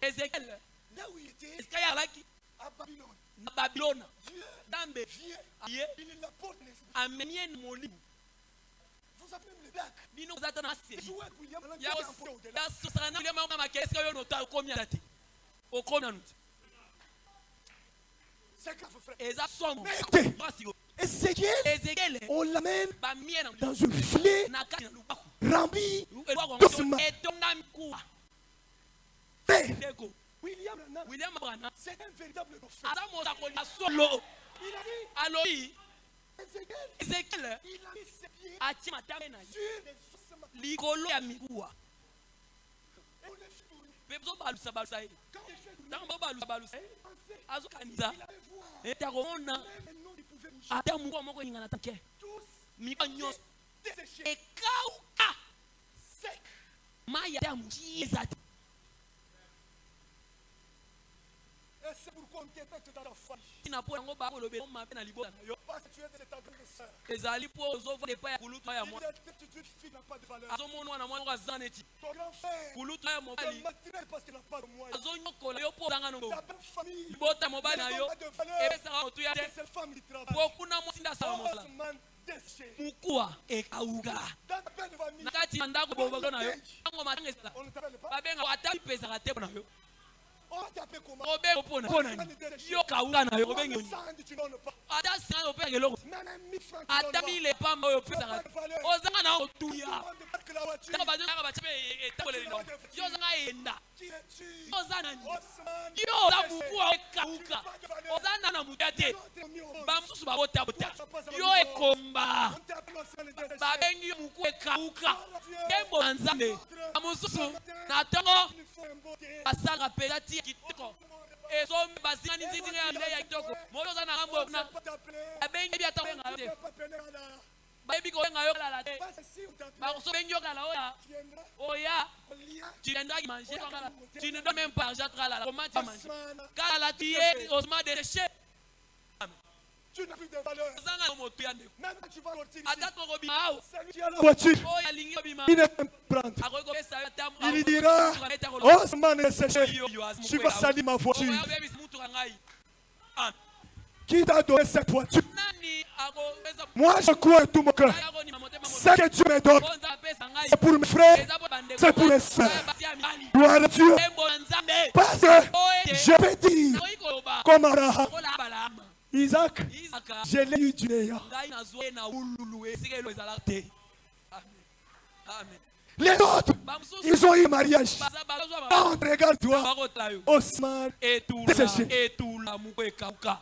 Speaker 4: Ézéchiel,
Speaker 1: là où il était, à
Speaker 4: Babylone,
Speaker 1: il apporte l'esprit. Vous avez même les blagues. Jouez avec William, c'est grave, frère. Mais écoutez, Ézéchiel, on l'amène dans un filet rempli doucement.
Speaker 4: William Branham,
Speaker 1: c'est un véritable prophète.
Speaker 4: solo.
Speaker 1: Il a dit,
Speaker 4: Alors, Ezekiel,
Speaker 1: il a mis ses pieds
Speaker 4: atie matame na
Speaker 1: sur les ossements.
Speaker 4: likolo ya mikuwa.
Speaker 1: Et on les fait tourner.
Speaker 4: Pepo balusa balusa ye.
Speaker 1: Quand il fait tourner,
Speaker 4: Ntango balusa balusa ye.
Speaker 1: il pensait
Speaker 4: Azokanisa.
Speaker 1: qu'il allait voir
Speaker 4: Ete akomona
Speaker 1: même un nom qui pouvait bouger.
Speaker 4: ata mukwa moko ingana take.
Speaker 1: Tous
Speaker 4: Mikuwa nyonso
Speaker 1: desséchés,
Speaker 4: ekauka.
Speaker 1: secs.
Speaker 4: Mai ya mukiza te.
Speaker 1: Et c'est pourquoi on t'étecte dans la faille.
Speaker 4: Tina po yango bakolobela mabe na libota na yo.
Speaker 1: Parce que tu es de ta grande sœur.
Speaker 4: Ezali po ozova epai ya kulutu ya
Speaker 1: Il
Speaker 4: mwa.
Speaker 1: est toute une fille qui n'a pas de valeur.
Speaker 4: Azomona wana mwana aza neti.
Speaker 1: Ton grand frère
Speaker 4: Kulutu ya
Speaker 1: te
Speaker 4: mobali.
Speaker 1: maltraite parce qu'il n'a pas de moyens.
Speaker 4: Azonyokola yo po ozanga nango.
Speaker 1: Ta belle famille
Speaker 4: Libota mobali na yo.
Speaker 1: n'a pas de valeur.
Speaker 4: Ebesaka motu ya
Speaker 1: C'est
Speaker 4: te.
Speaker 1: cette femme qui travaille.
Speaker 4: Po kuna mwasi nda sala mosala.
Speaker 1: Osman desséché.
Speaker 4: Mukuwa ekauka.
Speaker 1: Dans ta belle famille,
Speaker 4: Na kati ya ndako bobogo na yo. Tango matanga esala.
Speaker 1: on ne t'appelle pas.
Speaker 4: Babenga ata ipesaka te na yo.
Speaker 1: On va t'appeler comment?
Speaker 4: Obenga pona. Yo kauka na yo obenga oni.
Speaker 1: Sand, tu n'en as pas.
Speaker 4: Ata sanga opesa keloko.
Speaker 1: Même un 1000 francs, tu
Speaker 4: Ata
Speaker 1: n'en as
Speaker 4: mile pamba oyo opesaka te. Ozanga na
Speaker 1: pas.
Speaker 4: otuya.
Speaker 1: On ne parle que la voiture.
Speaker 4: Tanga bazanga bachape etaboleli no. Yo zanga enda.
Speaker 1: Qui est tu?
Speaker 4: Yo zana ni.
Speaker 1: Osman
Speaker 4: Yo za mukuwa ekauka. Ozana na mutu ya te.
Speaker 1: desséché.
Speaker 4: Bamususu babota bota. Yo ekomba.
Speaker 1: On t'appelle Osman desséché.
Speaker 4: Babengi yo mukuwa ekauka. Kembo na nzambe. Bamususu na ntango
Speaker 1: Il faut un beau thé.
Speaker 4: basanga mpenza ti kitoko. Ezombi basingani nzinzinga ya bilei ya kitoko. Moyo oza na ngambo
Speaker 1: On ne
Speaker 4: na
Speaker 1: sait pas t'appeler.
Speaker 4: babengi bi ata
Speaker 1: On
Speaker 4: obenga yo
Speaker 1: ne
Speaker 4: te.
Speaker 1: peut pas peiner là.
Speaker 4: Bayebi kobenga yo kala te.
Speaker 1: Parce que si on t'appelle,
Speaker 4: Bakoso bengi yo kala oya.
Speaker 1: tu viendras
Speaker 4: Oya.
Speaker 1: au lien.
Speaker 4: Tu viendras y manger toi kala. Tu ne dois même pas argent kala. Comment tu vas manger?
Speaker 1: Osman,
Speaker 4: Kala tu es Osman de déchet.
Speaker 1: tu n'as plus de valeur.
Speaker 4: Ozanga no motu ya ndeko.
Speaker 1: Même quand tu vas sortir ici,
Speaker 4: Ata toko bima awo.
Speaker 1: c'est lui qui a la voiture.
Speaker 4: Oya lingi obima.
Speaker 1: Il ne peut pas prendre.
Speaker 4: Akoki kopesa yo tamu.
Speaker 1: Il dira, Osman est séché. Tu vas salir ma voiture.
Speaker 4: Oya obebisi mutuka ngai. Ah.
Speaker 1: Qui t'a donné cette voiture?
Speaker 4: Nani akopesa
Speaker 1: Moi, je crois de tout mon cœur.
Speaker 4: yako ni motema mo.
Speaker 1: Ce que Dieu me donne,
Speaker 4: Bonza apesa ngai.
Speaker 1: c'est pour mes frères,
Speaker 4: Eza po bandeko.
Speaker 1: c'est pour les sœurs.
Speaker 4: Basi ya mibali.
Speaker 1: Gloire à Dieu.
Speaker 4: Tembo na nzambe.
Speaker 1: Parce que je peux dire,
Speaker 4: Nakoki koloba.
Speaker 1: comme Abraham,
Speaker 4: Kola balama.
Speaker 1: Isaac,
Speaker 4: Isaka.
Speaker 1: je l'ai eu du néant.
Speaker 4: Ngai nazwa ye na ululu esika elo ezalaka te. Amen. Amen.
Speaker 1: Les autres,
Speaker 4: Bamususu
Speaker 1: ils ont eu mariage.
Speaker 4: baza bazwa
Speaker 1: Quand regarde-toi,
Speaker 4: bakotla yo.
Speaker 1: Osman, Desséché.
Speaker 4: Etula muko ekauka.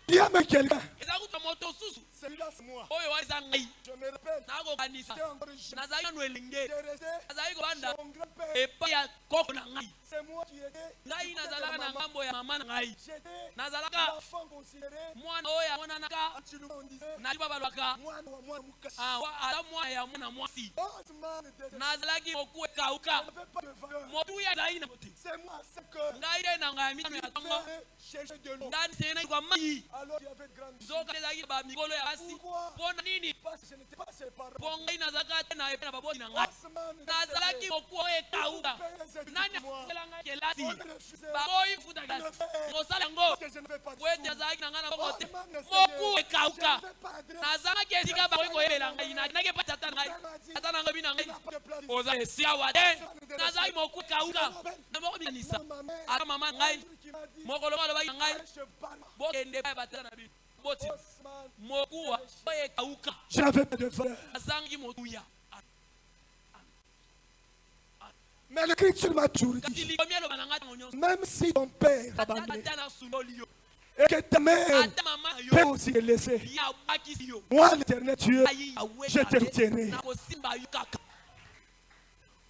Speaker 1: il y a même quelqu'un.
Speaker 4: Eza kuta moto susu.
Speaker 1: Celui-là, c'est moi.
Speaker 4: Oyo waza ngai.
Speaker 1: Je me rappelle,
Speaker 4: Nakokanisa.
Speaker 1: j'étais encore jeune.
Speaker 4: Nazali nano elenge.
Speaker 1: J'ai resté
Speaker 4: Nazali kobanda
Speaker 1: chez mon grand-père.
Speaker 4: epai ya koko na ngai.
Speaker 1: C'est moi qui étais.
Speaker 4: Ngai nazalaka na ngambo ya mama na ngai.
Speaker 1: J'étais
Speaker 4: Nazalaka
Speaker 1: l'enfant considéré.
Speaker 4: mwana oyo amonanaka
Speaker 1: En Chilou, on disait,
Speaker 4: nali babalwaka
Speaker 1: moi, Moukachi.
Speaker 4: ata mwana ya mwana mwasi.
Speaker 1: Osman était.
Speaker 4: Nazalaki moku
Speaker 1: Je
Speaker 4: ekauka.
Speaker 1: n'avais pas de valeur.
Speaker 4: Motu ya ezalaki na mote.
Speaker 1: C'est moi, c'est que
Speaker 4: Ngai de na ngai ya mitano ya ntongo.
Speaker 1: j'ai cherché de l'eau.
Speaker 4: Ndani sengena kwa mai.
Speaker 1: Alors il y avait grande.
Speaker 4: Nzoka ezalaki ba mikolo ya basi. Mpona nini?
Speaker 1: Parce que je n'étais pas ses parents.
Speaker 4: Mpo ngai nazalaka te na epai na baboti na ngai.
Speaker 1: Osman
Speaker 4: Nazalaki moku oyo ekauka. Nani akosela ngai kelasi? Bakoyi futa kelasi. Kosala yango.
Speaker 1: Parce que je ne vais pas de
Speaker 4: Po ete
Speaker 1: sous.
Speaker 4: azalaki na ngai na bongo te.
Speaker 1: Osman ne
Speaker 4: Moku
Speaker 1: sait
Speaker 4: ekauka.
Speaker 1: je ne vais pas adresser.
Speaker 4: Nazalaki esika bakoki koyelela ngai. Nakendaki epai tata na ngai. Tata na ngai bi na ngai.
Speaker 1: Il n'a pas de place.
Speaker 4: Oza esiawa te. Nazalaki moku ekauka. Na moko bikanisa. Ata mama ngai.
Speaker 1: Qui m'a dit,
Speaker 4: Mokolo alobaki na ngai.
Speaker 1: je parle.
Speaker 4: Bokende epai batata na bino. Boti.
Speaker 1: Osman,
Speaker 4: Mokuwa oyo ekauka.
Speaker 1: je n'avais pas de valeur.
Speaker 4: Azangi motuya.
Speaker 1: Mais l'écriture m'a toujours
Speaker 4: Kasi
Speaker 1: dit,
Speaker 4: likomi eloba na ngai ntango nyonso.
Speaker 1: même si ton père t'a abandonné
Speaker 4: Ata na sunoli yo.
Speaker 1: et que ta mère
Speaker 4: Ata mama na
Speaker 1: peut
Speaker 4: yo.
Speaker 1: aussi te laisser,
Speaker 4: Ya bakisi yo.
Speaker 1: moi l'éternel Dieu,
Speaker 4: Ayi yawe
Speaker 1: je te retiendrai.
Speaker 4: na kosimba yo kaka.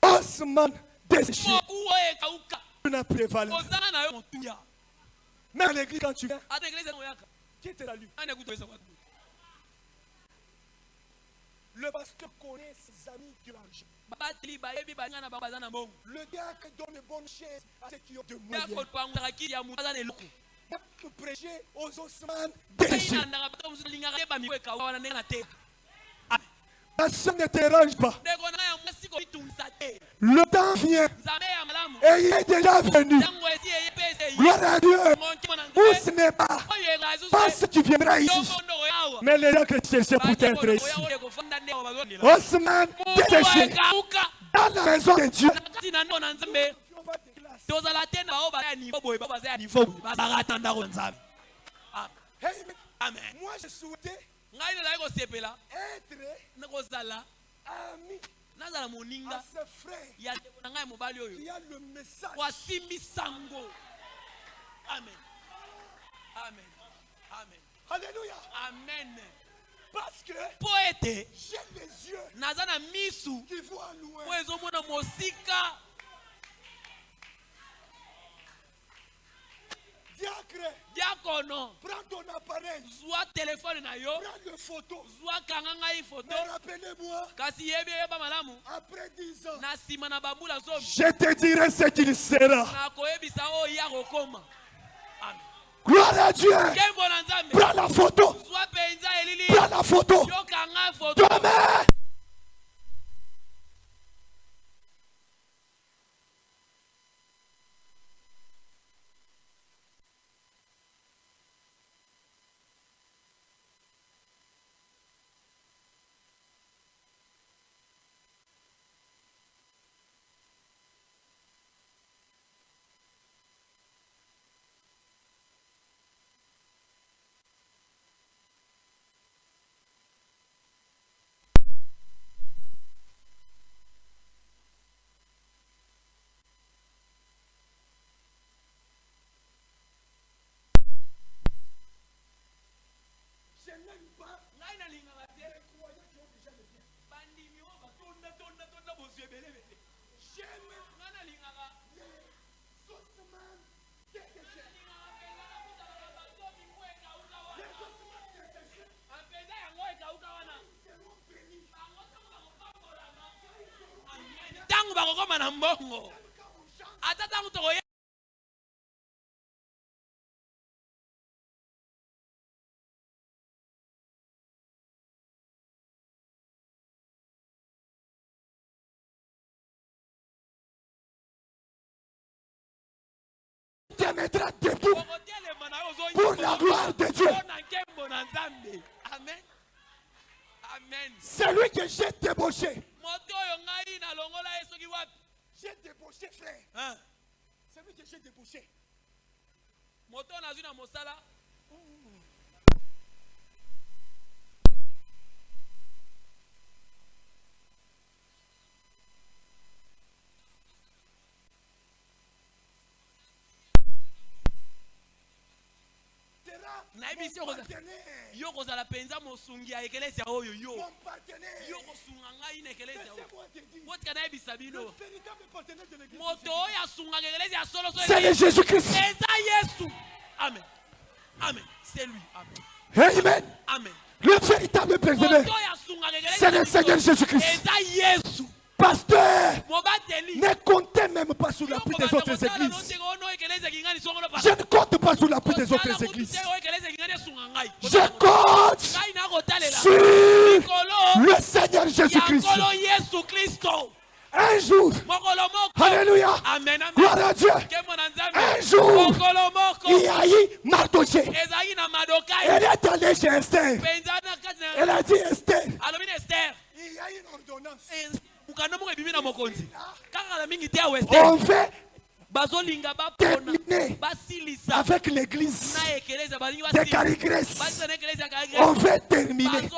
Speaker 1: Osman desséché,
Speaker 4: Moku oyo ekauka.
Speaker 1: tu n'as plus de valeur.
Speaker 4: Ozanga na yo motuya.
Speaker 1: Mais à l'église, quand tu viens,
Speaker 4: Ata eglise yango yaka.
Speaker 1: qui te salue?
Speaker 4: Ane kutoyesa watu.
Speaker 1: Le pasteur connaît ses amis qui ont l'argent.
Speaker 4: Babateli bayebi baninga na bango baza na mbongo.
Speaker 1: Le diacre donne de bonnes choses à ceux qui ont de
Speaker 4: Ya
Speaker 1: moyens.
Speaker 4: kopangaka kili ya moto aza na eloko.
Speaker 1: Pour prêcher aux Osman
Speaker 4: Ngai
Speaker 1: desséchés.
Speaker 4: nandaka bato mosusu lingaka te bamiko ekauka wana ndenge na te.
Speaker 1: Ta soeur ne te dérange pas.
Speaker 4: Ndeko na ngai ya mwasi koitumisa te.
Speaker 1: Le temps vient
Speaker 4: Nzambe ya malamu.
Speaker 1: et il est déjà venu.
Speaker 4: Ntango esi eye mpe esi eyi.
Speaker 1: Gloire à Dieu.
Speaker 4: Monkima na
Speaker 1: Où
Speaker 4: nzambe.
Speaker 1: ce n'est pas
Speaker 4: Oyo eka lisusu
Speaker 1: parce que tu viendras ici.
Speaker 4: yongo ndoko yawa.
Speaker 1: Mais les gens que cherchaient pour t'être ici. Osman desséché dans la maison de Dieu.
Speaker 4: nakati na ndako na nzambe tozala te na bao baza ya nivo boye bao baza ya nivo boye bazalaka ata ndako ya nzambe.
Speaker 1: Hey, mais
Speaker 4: Amen.
Speaker 1: moi je souhaitais
Speaker 4: ngai nazali kosepela
Speaker 1: être
Speaker 4: na kozala
Speaker 1: ami
Speaker 4: nazala moninga
Speaker 1: à ses frères
Speaker 4: ya ndeko na ngai mobali oyo
Speaker 1: qui a le message.
Speaker 4: wasimbi sango. Amen. Amen. Amen.
Speaker 1: Alléluia.
Speaker 4: Amen.
Speaker 1: Parce que
Speaker 4: Poète,
Speaker 1: j'ai les yeux
Speaker 4: nazana misu
Speaker 1: qui voient loin.
Speaker 4: po ezomona mosika.
Speaker 1: Diacre,
Speaker 4: Diakono,
Speaker 1: prends ton appareil.
Speaker 4: zwa téléphone na yo,
Speaker 1: Prends une photo.
Speaker 4: zwa kanga ngai photo.
Speaker 1: Mais rappelez-moi,
Speaker 4: Kasi yebi yeba malamu
Speaker 1: après 10 ans,
Speaker 4: na sima na bambula zomi
Speaker 1: je te dirai ce qu'il sera.
Speaker 4: na koyebisa oyo ya kokoma. Amen.
Speaker 1: Gloire à Dieu.
Speaker 4: Kembo na Nzambe.
Speaker 1: Prends la photo.
Speaker 4: Zwa penza elili.
Speaker 1: Prends la photo.
Speaker 4: Yo kanga photo.
Speaker 1: Demain.
Speaker 4: Tangu bakokoma na mbongo. Ata tangu tokoye.
Speaker 1: Te mettra debout pour la gloire de Dieu.
Speaker 4: Amen. Amen.
Speaker 1: C'est lui que j'ai débauché. J'ai débauché, frère.
Speaker 4: Hein?
Speaker 1: C'est lui que j'ai débauché.
Speaker 4: Moto nazuna mosala. Naibisi yo kozala penza mosungi ya ekelesi ya oyo yo. Yo kosunga ngai na ekelesi ya oyo. Wotika naibisa bino. Moto oyo asunga ekelesi ya solo solo.
Speaker 1: C'est le Jésus-Christ.
Speaker 4: Eza Yesu. Amen. Amen. C'est lui. Amen.
Speaker 1: Amen.
Speaker 4: Amen.
Speaker 1: Le véritable président, c'est le Seigneur Jésus-Christ.
Speaker 4: Eza Yesu.
Speaker 1: Pasteur,
Speaker 4: Mobateli.
Speaker 1: ne comptez même pas sur l'appui des autres églises. Je ne compte pas sur l'appui des autres églises. Je compte sur le Seigneur Jésus-Christ. Un jour, alléluia,
Speaker 4: Amen.
Speaker 1: gloire à Dieu. Un jour, il y a eu Mardoché. Elle est allée chez Esther. Elle a dit Esther, il y a une ordonnance. On fait terminer avec l'église de Carigrèce. On fait terminer.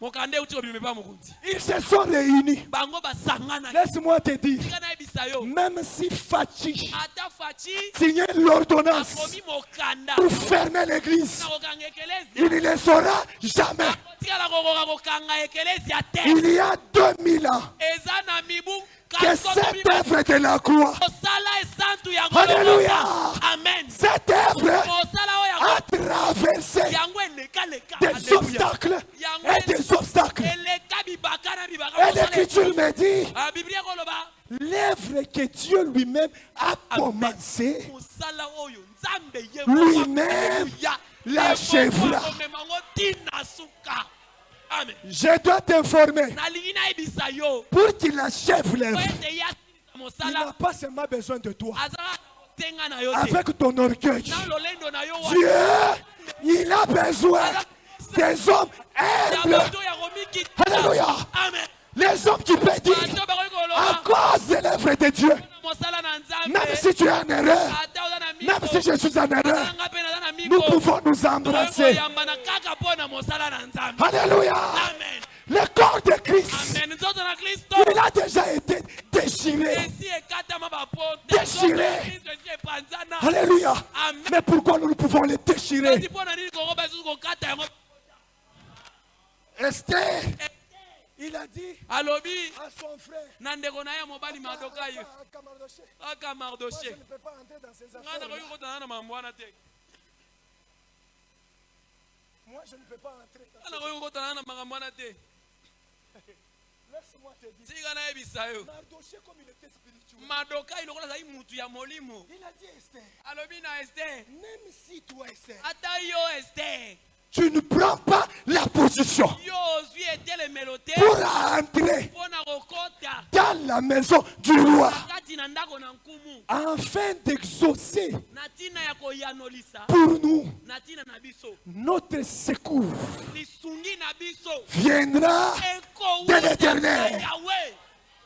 Speaker 1: Ils se sont réunis. Laisse-moi te dire, même si Fachi signait l'ordonnance pour fermer l'église, il ne le saura jamais. Il y a 2000 ans que cette œuvre de la croix, alléluia, cette œuvre a traversé des obstacles et des obstacles. Et l'Écriture me dit, l'œuvre que Dieu lui-même a commencé, lui-même l'achèvera. Je dois t'informer, pour qu'il achève l'œuvre, il n'a pas seulement besoin de toi. Avec ton orgueil, Dieu, il a besoin des hommes humbles. Alléluia. Les hommes qui peuvent dire, à cause de l'œuvre de Dieu, même si tu es en erreur, même si je suis en erreur, nous pouvons nous embrasser. Alléluia. Le corps de Christ,
Speaker 4: Amen. Nzoto na Kristo.
Speaker 1: il a déjà été déchiré.
Speaker 4: Esi ekatama bapoto.
Speaker 1: Déchiré.
Speaker 4: Kristo esi epanzana.
Speaker 1: Alléluia.
Speaker 4: Amen.
Speaker 1: Mais pourquoi nous pouvons le déchirer?
Speaker 4: Kasi mpona nini Kongo basusu kokata yango?
Speaker 1: Esther, il a dit
Speaker 4: Alobi
Speaker 1: à son frère,
Speaker 4: na ndeko na ye mobali Mardokai.
Speaker 1: Mardoché,
Speaker 4: Aka
Speaker 1: moi je
Speaker 4: Mardoché.
Speaker 1: ne peux pas entrer dans ces
Speaker 4: Nga
Speaker 1: affaires.
Speaker 4: nakoki kokotana na mambo wana te.
Speaker 1: Moi je ne peux pas entrer dans
Speaker 4: Nga
Speaker 1: ces
Speaker 4: nakoki kokotana na makambo wana te.
Speaker 1: Laisse-moi te dire.
Speaker 4: Tika nayebisa yo.
Speaker 1: Mardoché, comme il était spirituel,
Speaker 4: Mardokai lokola azali mutu ya molimo.
Speaker 1: il a dit Esther,
Speaker 4: Alobi na Esther.
Speaker 1: même si toi Esther,
Speaker 4: Ata yo Esther.
Speaker 1: tu ne prends pas la position
Speaker 4: Yo ozwi etelemelo te.
Speaker 1: pour entrer
Speaker 4: Mpona kokota.
Speaker 1: dans la maison du roi
Speaker 4: Kati na ndako na nkumu.
Speaker 1: afin d'exaucer
Speaker 4: Na ntina ya koyanolisa.
Speaker 1: pour nous
Speaker 4: Na ntina na biso.
Speaker 1: notre secours
Speaker 4: Lisungi na biso.
Speaker 1: viendra
Speaker 4: Eko
Speaker 1: de l'Éternel.
Speaker 4: Yahweh.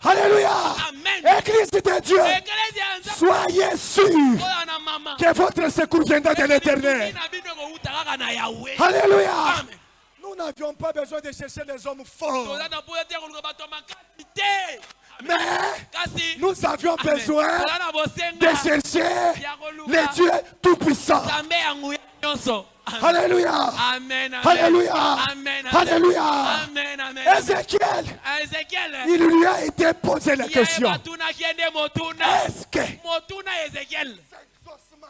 Speaker 1: Alléluia.
Speaker 4: Amen.
Speaker 1: Église de Dieu,
Speaker 4: Eklezia ya Nzambe
Speaker 1: soyez sûrs
Speaker 4: oyo na mama.
Speaker 1: que votre secours viendra de l'Éternel.
Speaker 4: Na bino ekouta kaka na Yahweh.
Speaker 1: Alléluia.
Speaker 4: Amen.
Speaker 1: Nous n'avions pas besoin de chercher des hommes forts,
Speaker 4: Toza na mpoyo te koluka bato ya makasi te.
Speaker 1: mais
Speaker 4: Kasi
Speaker 1: nous avions
Speaker 4: Amen.
Speaker 1: besoin
Speaker 4: Toza na
Speaker 1: de
Speaker 4: bosenga
Speaker 1: chercher
Speaker 4: ya koluka
Speaker 1: les dieux tout-puissants.
Speaker 4: Nzambe ya nguya nyonso. Amen.
Speaker 1: Alléluia.
Speaker 4: Amen. Amen.
Speaker 1: Alléluia.
Speaker 4: Amen.
Speaker 1: Alléluia.
Speaker 4: Amen. Amen.
Speaker 1: Ézéchiel,
Speaker 4: Ezekiel.
Speaker 1: il lui a été posé la question.
Speaker 4: Batuna kiende motuna.
Speaker 1: Est-ce que
Speaker 4: Motuna Ezekiel.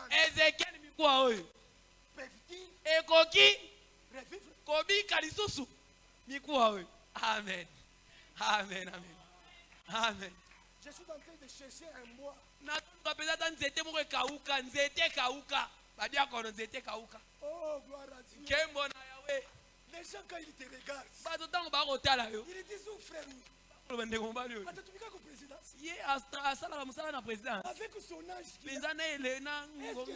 Speaker 4: Ezekiel mikuwa oyo. Ekoki kobika lisusu mikuwa oyo. Amen. Amen. Amen. Amen.
Speaker 1: je suis en train de chercher un mois.
Speaker 4: Natuka peza ta nzete moko ekauka, nzete kauka. Badiakono nzete kauka.
Speaker 1: Oh, gloire à Dieu.
Speaker 4: Kembo na Yahweh.
Speaker 1: Les gens, quand ils te regardent,
Speaker 4: Bato tango bakotala yo.
Speaker 1: ils disent, oh frère,
Speaker 4: Loba ndeko mobali oyo.
Speaker 1: atatumika comme présidence.
Speaker 4: Ye asalaka mosala na président.
Speaker 1: Avec son âge,
Speaker 4: Penza na ele na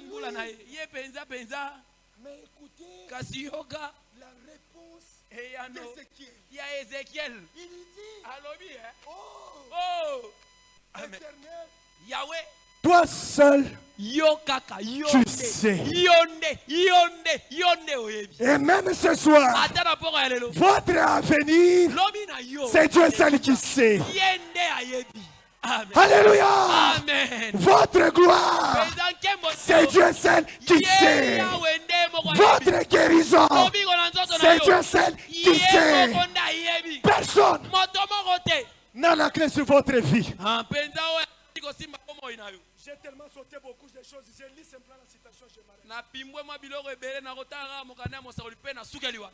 Speaker 4: ngula na ye. Ye penza.
Speaker 1: mais écoutez
Speaker 4: Kasi yoka
Speaker 1: la réponse
Speaker 4: eyano
Speaker 1: d'Ézéchiel.
Speaker 4: ya Ezekiel.
Speaker 1: Il dit,
Speaker 4: Alobi
Speaker 1: oh,
Speaker 4: Oh. Amen.
Speaker 1: Éternel,
Speaker 4: Yahweh.
Speaker 1: toi seul,
Speaker 4: Yo kaka
Speaker 1: tu sais.
Speaker 4: yonde oyebi.
Speaker 1: Et même ce soir,
Speaker 4: Ata na poko ya lelo.
Speaker 1: votre avenir,
Speaker 4: Lobi na yo.
Speaker 1: c'est Dieu seul qui sait.
Speaker 4: Yende ayebi. Amen.
Speaker 1: Alléluia.
Speaker 4: Amen.
Speaker 1: Votre gloire,
Speaker 4: Penza nkembo
Speaker 1: c'est Dieu seul qui sait.
Speaker 4: Yahweh nde moko ayebi.
Speaker 1: Votre guérison,
Speaker 4: Lobi kona nzoto na
Speaker 1: c'est
Speaker 4: yo.
Speaker 1: Dieu seul qui
Speaker 4: Ye
Speaker 1: sait.
Speaker 4: moko nde ayebi.
Speaker 1: Personne
Speaker 4: Moto moko te.
Speaker 1: n'a la clé sur votre vie.
Speaker 4: Penza oyo kosimba komo na yo.
Speaker 1: J'ai tellement sauté beaucoup de choses. Je lis simplement la citation, je m'arrête.
Speaker 4: Na pimbwe mwa biloko ebele na kotanga mokanda ya mosakoli mpe na sukeli wana.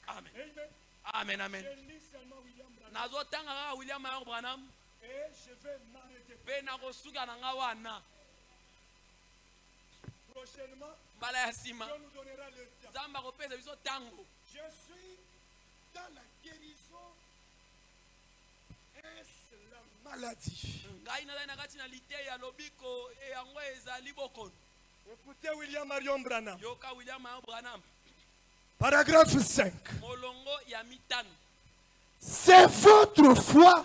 Speaker 4: Amen.
Speaker 1: Amen.
Speaker 4: Amen. Amen.
Speaker 1: Je lis seulement William Branham
Speaker 4: Nazotanga kaka William Mayor Branham
Speaker 1: et je vais m'arrêter.
Speaker 4: mpe nakosuka na nga wana.
Speaker 1: Prochainement,
Speaker 4: Mbala ya nsima
Speaker 1: Dieu nous donnera le temps.
Speaker 4: Nzambe akopesa biso ntango.
Speaker 1: Je suis dans la guérison. Est-ce la maladie?
Speaker 4: Ngai nazali na kati na liteyi ya lobiko yango ezali bokono.
Speaker 1: Écoutez William Marion Branham.
Speaker 4: Yoka William Mayor Branham.
Speaker 1: Paragraphe 5.
Speaker 4: Molongo ya mitano.
Speaker 1: C'est votre foi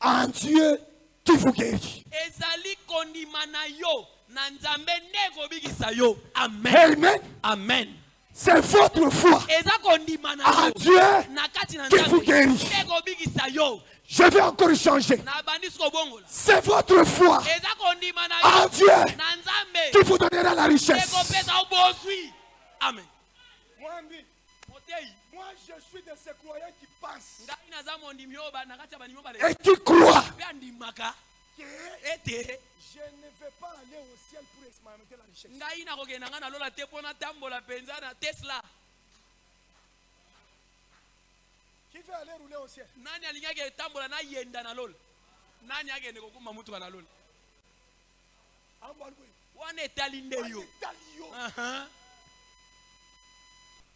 Speaker 1: en Dieu qui vous guérit.
Speaker 4: Ezali kondima na yo na Nzambe nde ekobikisa yo. Amen.
Speaker 1: Amen.
Speaker 4: Amen.
Speaker 1: C'est votre foi
Speaker 4: Eza kondima na
Speaker 1: en
Speaker 4: yo
Speaker 1: Dieu
Speaker 4: na kati na
Speaker 1: qui vous
Speaker 4: Nzambe
Speaker 1: guérit.
Speaker 4: nde ekobikisa yo.
Speaker 1: Je vais encore changer.
Speaker 4: Na bandi siko bongola.
Speaker 1: C'est votre foi
Speaker 4: Eza kondima na
Speaker 1: en
Speaker 4: yo
Speaker 1: Dieu
Speaker 4: na Nzambe
Speaker 1: qui vous donnera la richesse.
Speaker 4: ekopesa yo bozwi. Amen. Motei.
Speaker 1: Moi, je suis de ces croyants qui pensent
Speaker 4: Ngai naza mondimi oyo na kati ya bandimi oyo
Speaker 1: et
Speaker 4: baleki.
Speaker 1: qui croient
Speaker 4: Mpe andimaka
Speaker 1: que
Speaker 4: ete
Speaker 1: je ne vais pas aller au ciel pour expérimenter la richesse.
Speaker 4: ngai nakokenda ngai nalola te mpo natambola mpenza na Tesla.
Speaker 1: Qui veut aller rouler au ciel?
Speaker 4: Nani alingaki etambola nayenda na lola? Nani akende kokumba mutuka na lola? Wana etali nde yo. Aha.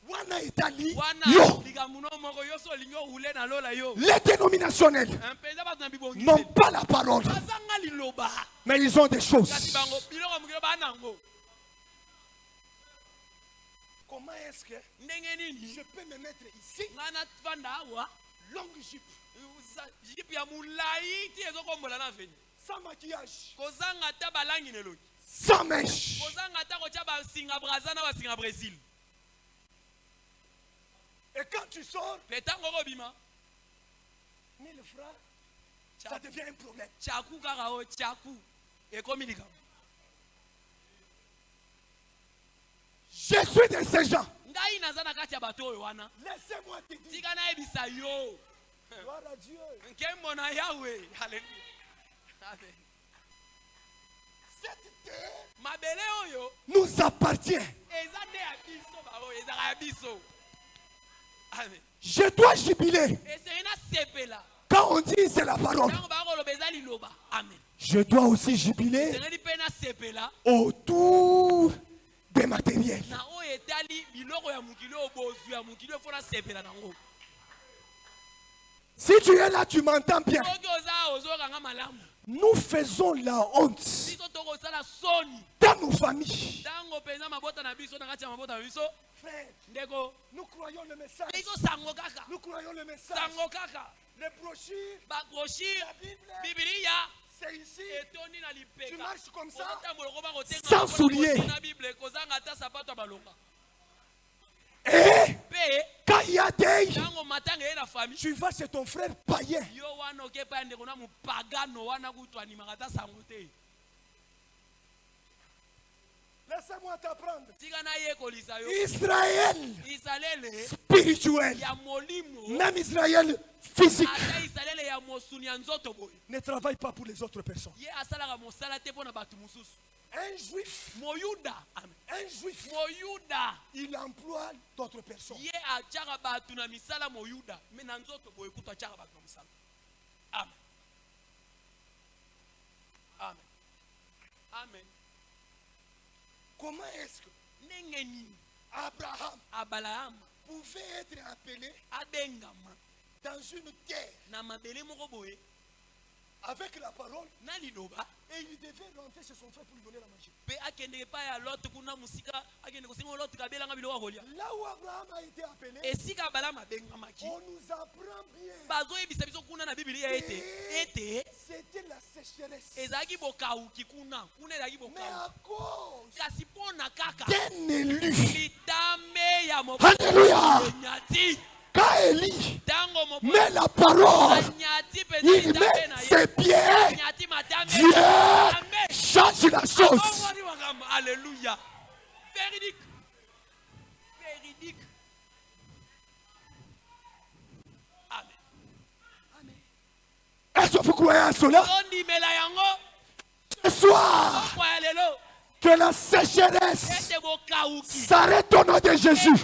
Speaker 1: Wana Italie,
Speaker 4: Wana
Speaker 1: yo,
Speaker 4: likambo moko yo so olingi ohule na lola yo.
Speaker 1: les dénominationnels
Speaker 4: Mpenza bato na bibongiseli.
Speaker 1: n'ont pas la parole,
Speaker 4: Bazanga liloba.
Speaker 1: mais ils ont des
Speaker 4: Kasi
Speaker 1: choses.
Speaker 4: bango biloko mokilo banango.
Speaker 1: Comment est-ce que
Speaker 4: Ndenge nini?
Speaker 1: je peux me mettre ici,
Speaker 4: Nga nafanda awa.
Speaker 1: longue jupe,
Speaker 4: Jipe ya mulai ti ezokombola na veni.
Speaker 1: sans maquillage,
Speaker 4: Kozanga ata balangi nelongi.
Speaker 1: sans mèche?
Speaker 4: Kozanga ata kotia basinga braza na basinga Brésil.
Speaker 1: Et quand tu sors,
Speaker 4: Pe ntango okobima,
Speaker 1: 1000 francs, ça devient un problème.
Speaker 4: Tchakou karao tchakou. Et comme il dit.
Speaker 1: Je suis de ces gens.
Speaker 4: Laissez-moi te dire.
Speaker 1: Gloire à Dieu.
Speaker 4: Amen.
Speaker 1: Cette terre nous appartient. Je dois jubiler. Quand on dit c'est la parole, je dois aussi jubiler autour des matériels. Si tu es là, tu m'entends bien. Nous faisons la honte dans nos familles. Frère, nous croyons le message. Nous croyons le message. Les brochures, la Bible, c'est ici. Tu marches comme ça, sans souliers. Et quand il y a des, tu vas chez ton frère païen. Laissez-moi t'apprendre. Israël spirituel, même Israël physique, ne travaille pas pour les autres personnes. Un juif, il emploie d'autres personnes.
Speaker 4: Amen. Amen. Amen.
Speaker 1: Comment est-ce que Abraham pouvait être appelé dans une terre avec la parole et il devait rentrer chez son frère pour lui donner la manger? Là où Abraham a été appelé, on nous apprend bien que c'était la sécheresse. Mais à cause d'un élu, alléluia, quand Élie met la parole, il met ses pieds, Dieu change la chose.
Speaker 4: Alléluia. Véridique. Véridique. Amen. Amen.
Speaker 1: Est-ce que vous croyez à cela? Ce soir, que la sécheresse s'arrête au nom de Jésus.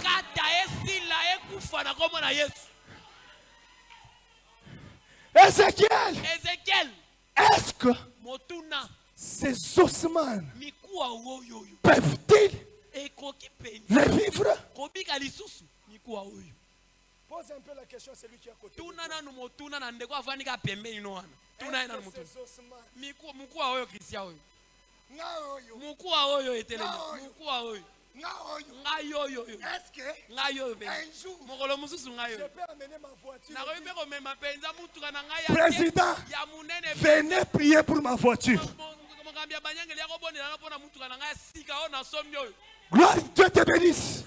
Speaker 1: Ézéchiel, est-ce que ces ossements peuvent-ils revivre? Pose un peu la question à celui qui est à côté. Est-ce qu'un jour je peux amener ma voiture? Président, venez prier pour ma voiture. Gloire, Dieu te bénisse.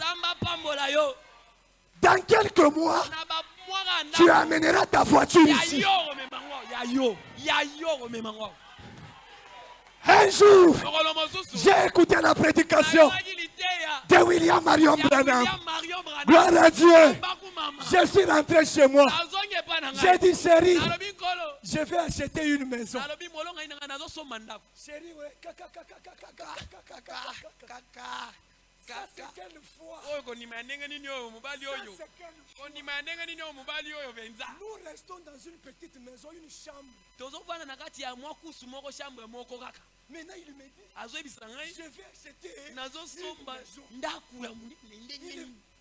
Speaker 1: Dans quelques mois, tu amèneras ta voiture ici. Un jour, j'ai écouté la prédication de William Marion Branham. Gloire à Dieu. Je suis rentré chez moi. J'ai dit, chérie, je vais acheter une maison. Chérie, ouais. Ça, c'est quelle foi? Nous restons dans une petite maison, une chambre. Maintenant, il me dit, je vais acheter une maison.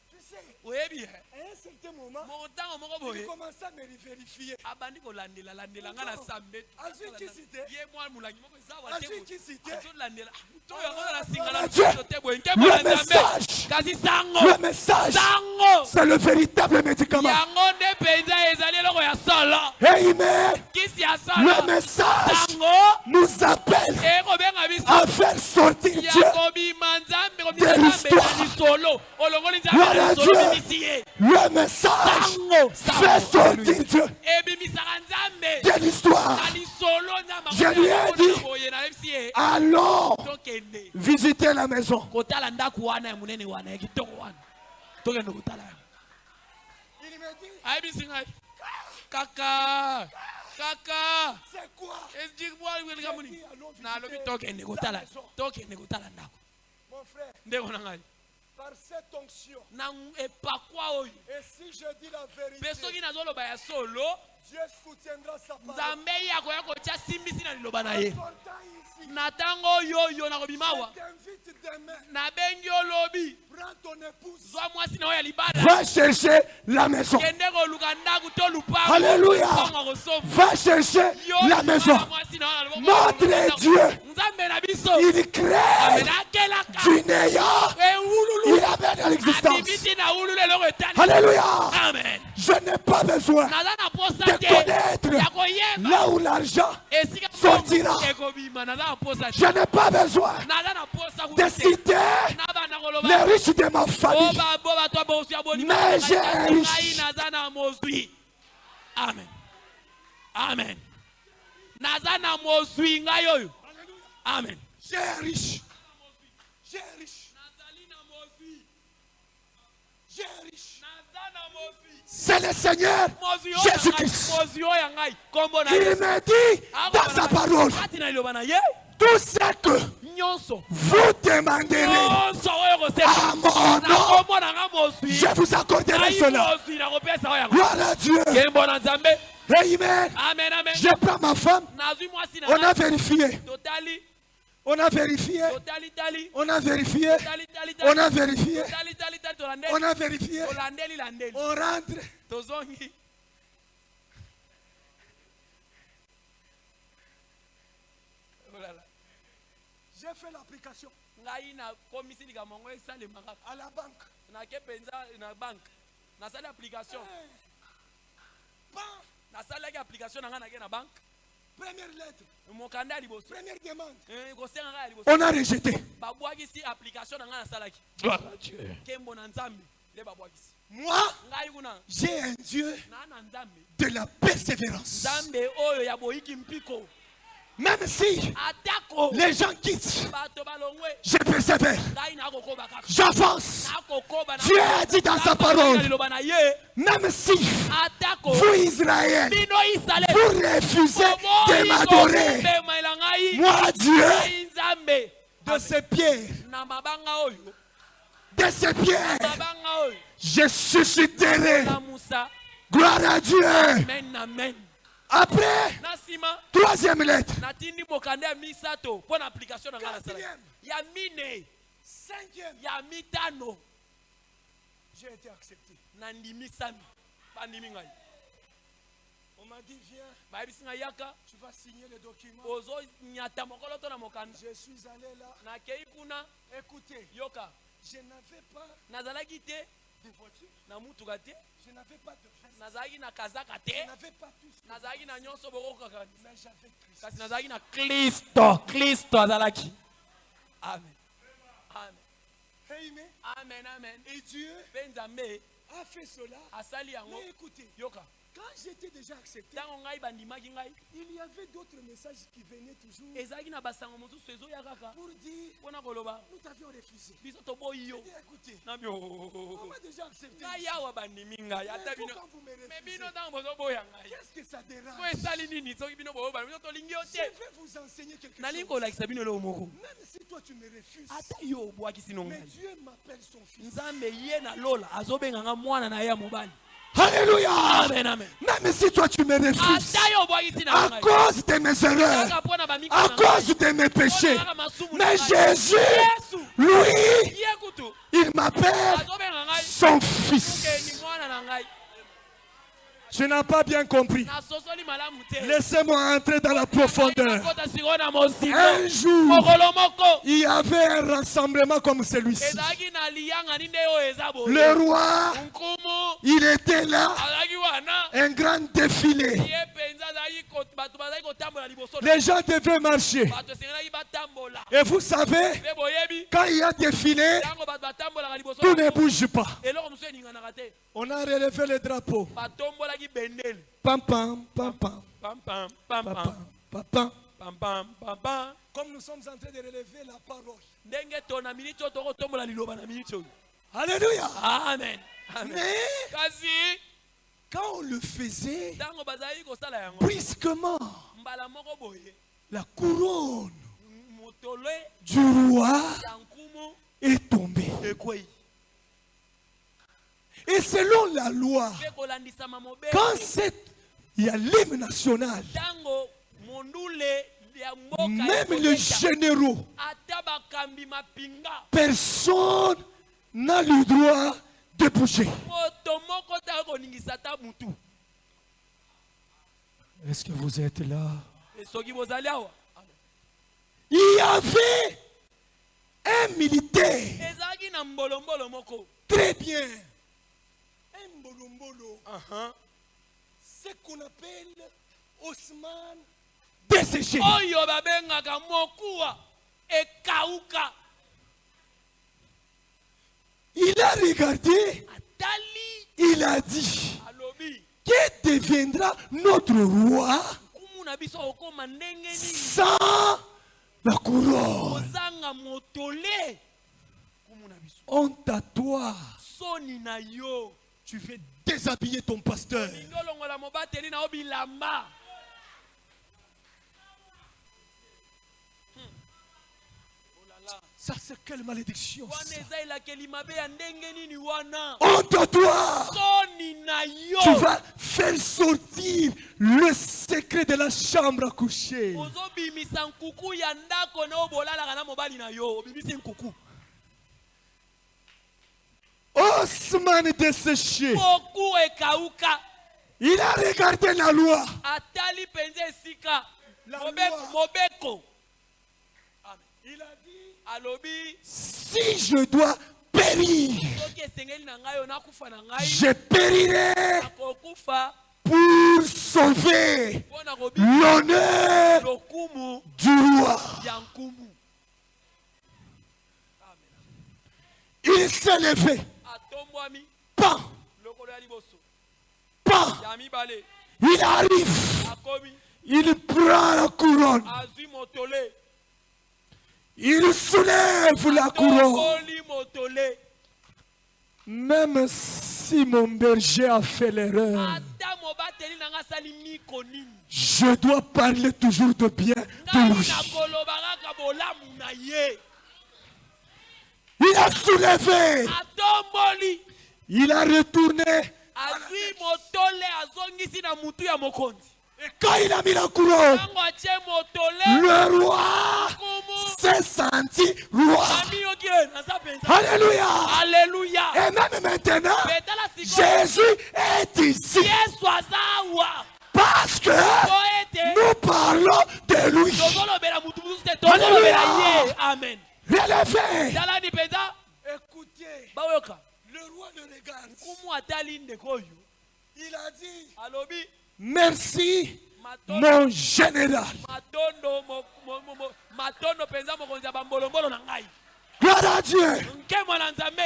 Speaker 1: Tu sais, à un certain moment, il commence à me vérifier. Le message, c'est le véritable médicament. Amen. Le message nous appelle à faire sortir Dieu de l'histoire. Gloire à Dieu. Le message fait sortir Dieu de l'histoire. Je lui ai dit, allons visiter la maison.
Speaker 4: Kaka.
Speaker 1: C'est quoi? Mon frère, par cette onction, et si je dis la vérité, Dieu soutiendra sa parole.
Speaker 4: Natango yo yo na kobimawa. Na bengi olobi.
Speaker 1: Prends ton épouse.
Speaker 4: Zwa mwasi na oya libada.
Speaker 1: Va chercher la maison.
Speaker 4: Kende ko lukanda kutolupa.
Speaker 1: Alléluia. Va chercher la maison. Notre Dieu, il crée du néant. Il amène à l'existence. Alléluia.
Speaker 4: Amen.
Speaker 1: Je n'ai pas besoin de connaître là où l'argent sortira. Je n'ai pas besoin de citer les riches de ma famille. Mais j'ai un riche.
Speaker 4: Amen. Amen. Nazana mozwi ngayo. Amen.
Speaker 1: J'ai un riche. J'ai un riche. J'ai un riche. C'est le Seigneur Jésus-Christ. Il me dit dans sa parole, tout ce que vous demanderez à mon nom, je vous accorderai cela. Gloire à Dieu. Amen. Je prends ma femme. On a vérifié. On a vérifié. On a vérifié. On a vérifié. On a vérifié. On rentre. J'ai fait l'application à la banque. Première lettre. Première demande. On a rejeté. Gloire à Dieu. Moi, j'ai un Dieu de la persévérance. Même si les gens quittent, je persévère. J'avance. Dieu a dit dans sa parole, même si vous, Israël, vous refusez de m'adorer, moi, Dieu, de ces pierres, je susciterai. Gloire à Dieu. Après, troisième lettre. Cinquième. J'ai été accepté. On m'a dit, viens, tu vas signer le document. Je suis allé là. Écoutez, je n'avais pas de voiture. Je n'avais pas de veste. Je n'avais pas tout ce mais j'avais Christ. Amen. Amen.
Speaker 4: Amen. Amen.
Speaker 1: Et Dieu a fait cela. Mais écoutez, quand j'étais déjà accepté, il y avait d'autres messages qui venaient toujours pour dire nous t'avions refusé. J'ai dit écoutez, on m'a déjà accepté. Mais quand vous me refusez, qu'est-ce que ça dérange? Je vais vous enseigner quelque chose. Même si toi tu me refuses, mais Dieu m'appelle son fils. Alléluia.
Speaker 4: Amen, amen.
Speaker 1: Même si toi tu me refuses à cause de mes erreurs, à cause de mes péchés, mais Jésus, lui, il m'appelle son fils. Je n'ai pas bien compris. Laissez-moi entrer dans la profondeur. Un jour, il y avait un rassemblement comme celui-ci. Le roi, il était là, un grand défilé. Les gens devaient marcher. Et vous savez, quand il y a défilé, tout ne bouge pas. On a relevé le drapeau. Pam pam, pam pam. Pam pam, pam. Comme nous sommes en train de relever la parole. Alléluia.
Speaker 4: Amen.
Speaker 1: Mais quand on le faisait, brusquement, la couronne du roi est tombée. Et selon la loi, quand il y a l'hymne national, même les généraux, personne n'a le droit de bouger. Est-ce que vous êtes là? Il y avait un militaire. Très bien. Un mbolombolo. Ce qu'on appelle Osman desséché. Il a regardé, il a dit, qui deviendra notre roi sans la couronne? Honte à toi. Tu fais déshabiller ton pasteur. Ça, c'est quelle malédiction ça? Honte à toi. Tu vas faire sortir le secret de la chambre à coucher. Osman desséché. Il a regardé la loi. Il a dit, si je dois périr, je périrai pour sauver l'honneur du roi. Il s'est levé. Pan. Pan. Il arrive. Il prend la couronne. Il soulève la couronne. Même si mon berger a fait l'erreur, je dois parler toujours de bien de lui. Il a soulevé. Il a retourné. Et quand il a mis la couronne, le roi s'est senti roi. Alléluia.
Speaker 4: Alléluia.
Speaker 1: Et même maintenant, Jésus est ici. Parce que nous parlons de lui. Alléluia.
Speaker 4: Amen.
Speaker 1: Relevez. Écoutez. Le roi le regarde. Il a dit, merci mon général. Gloire à Dieu.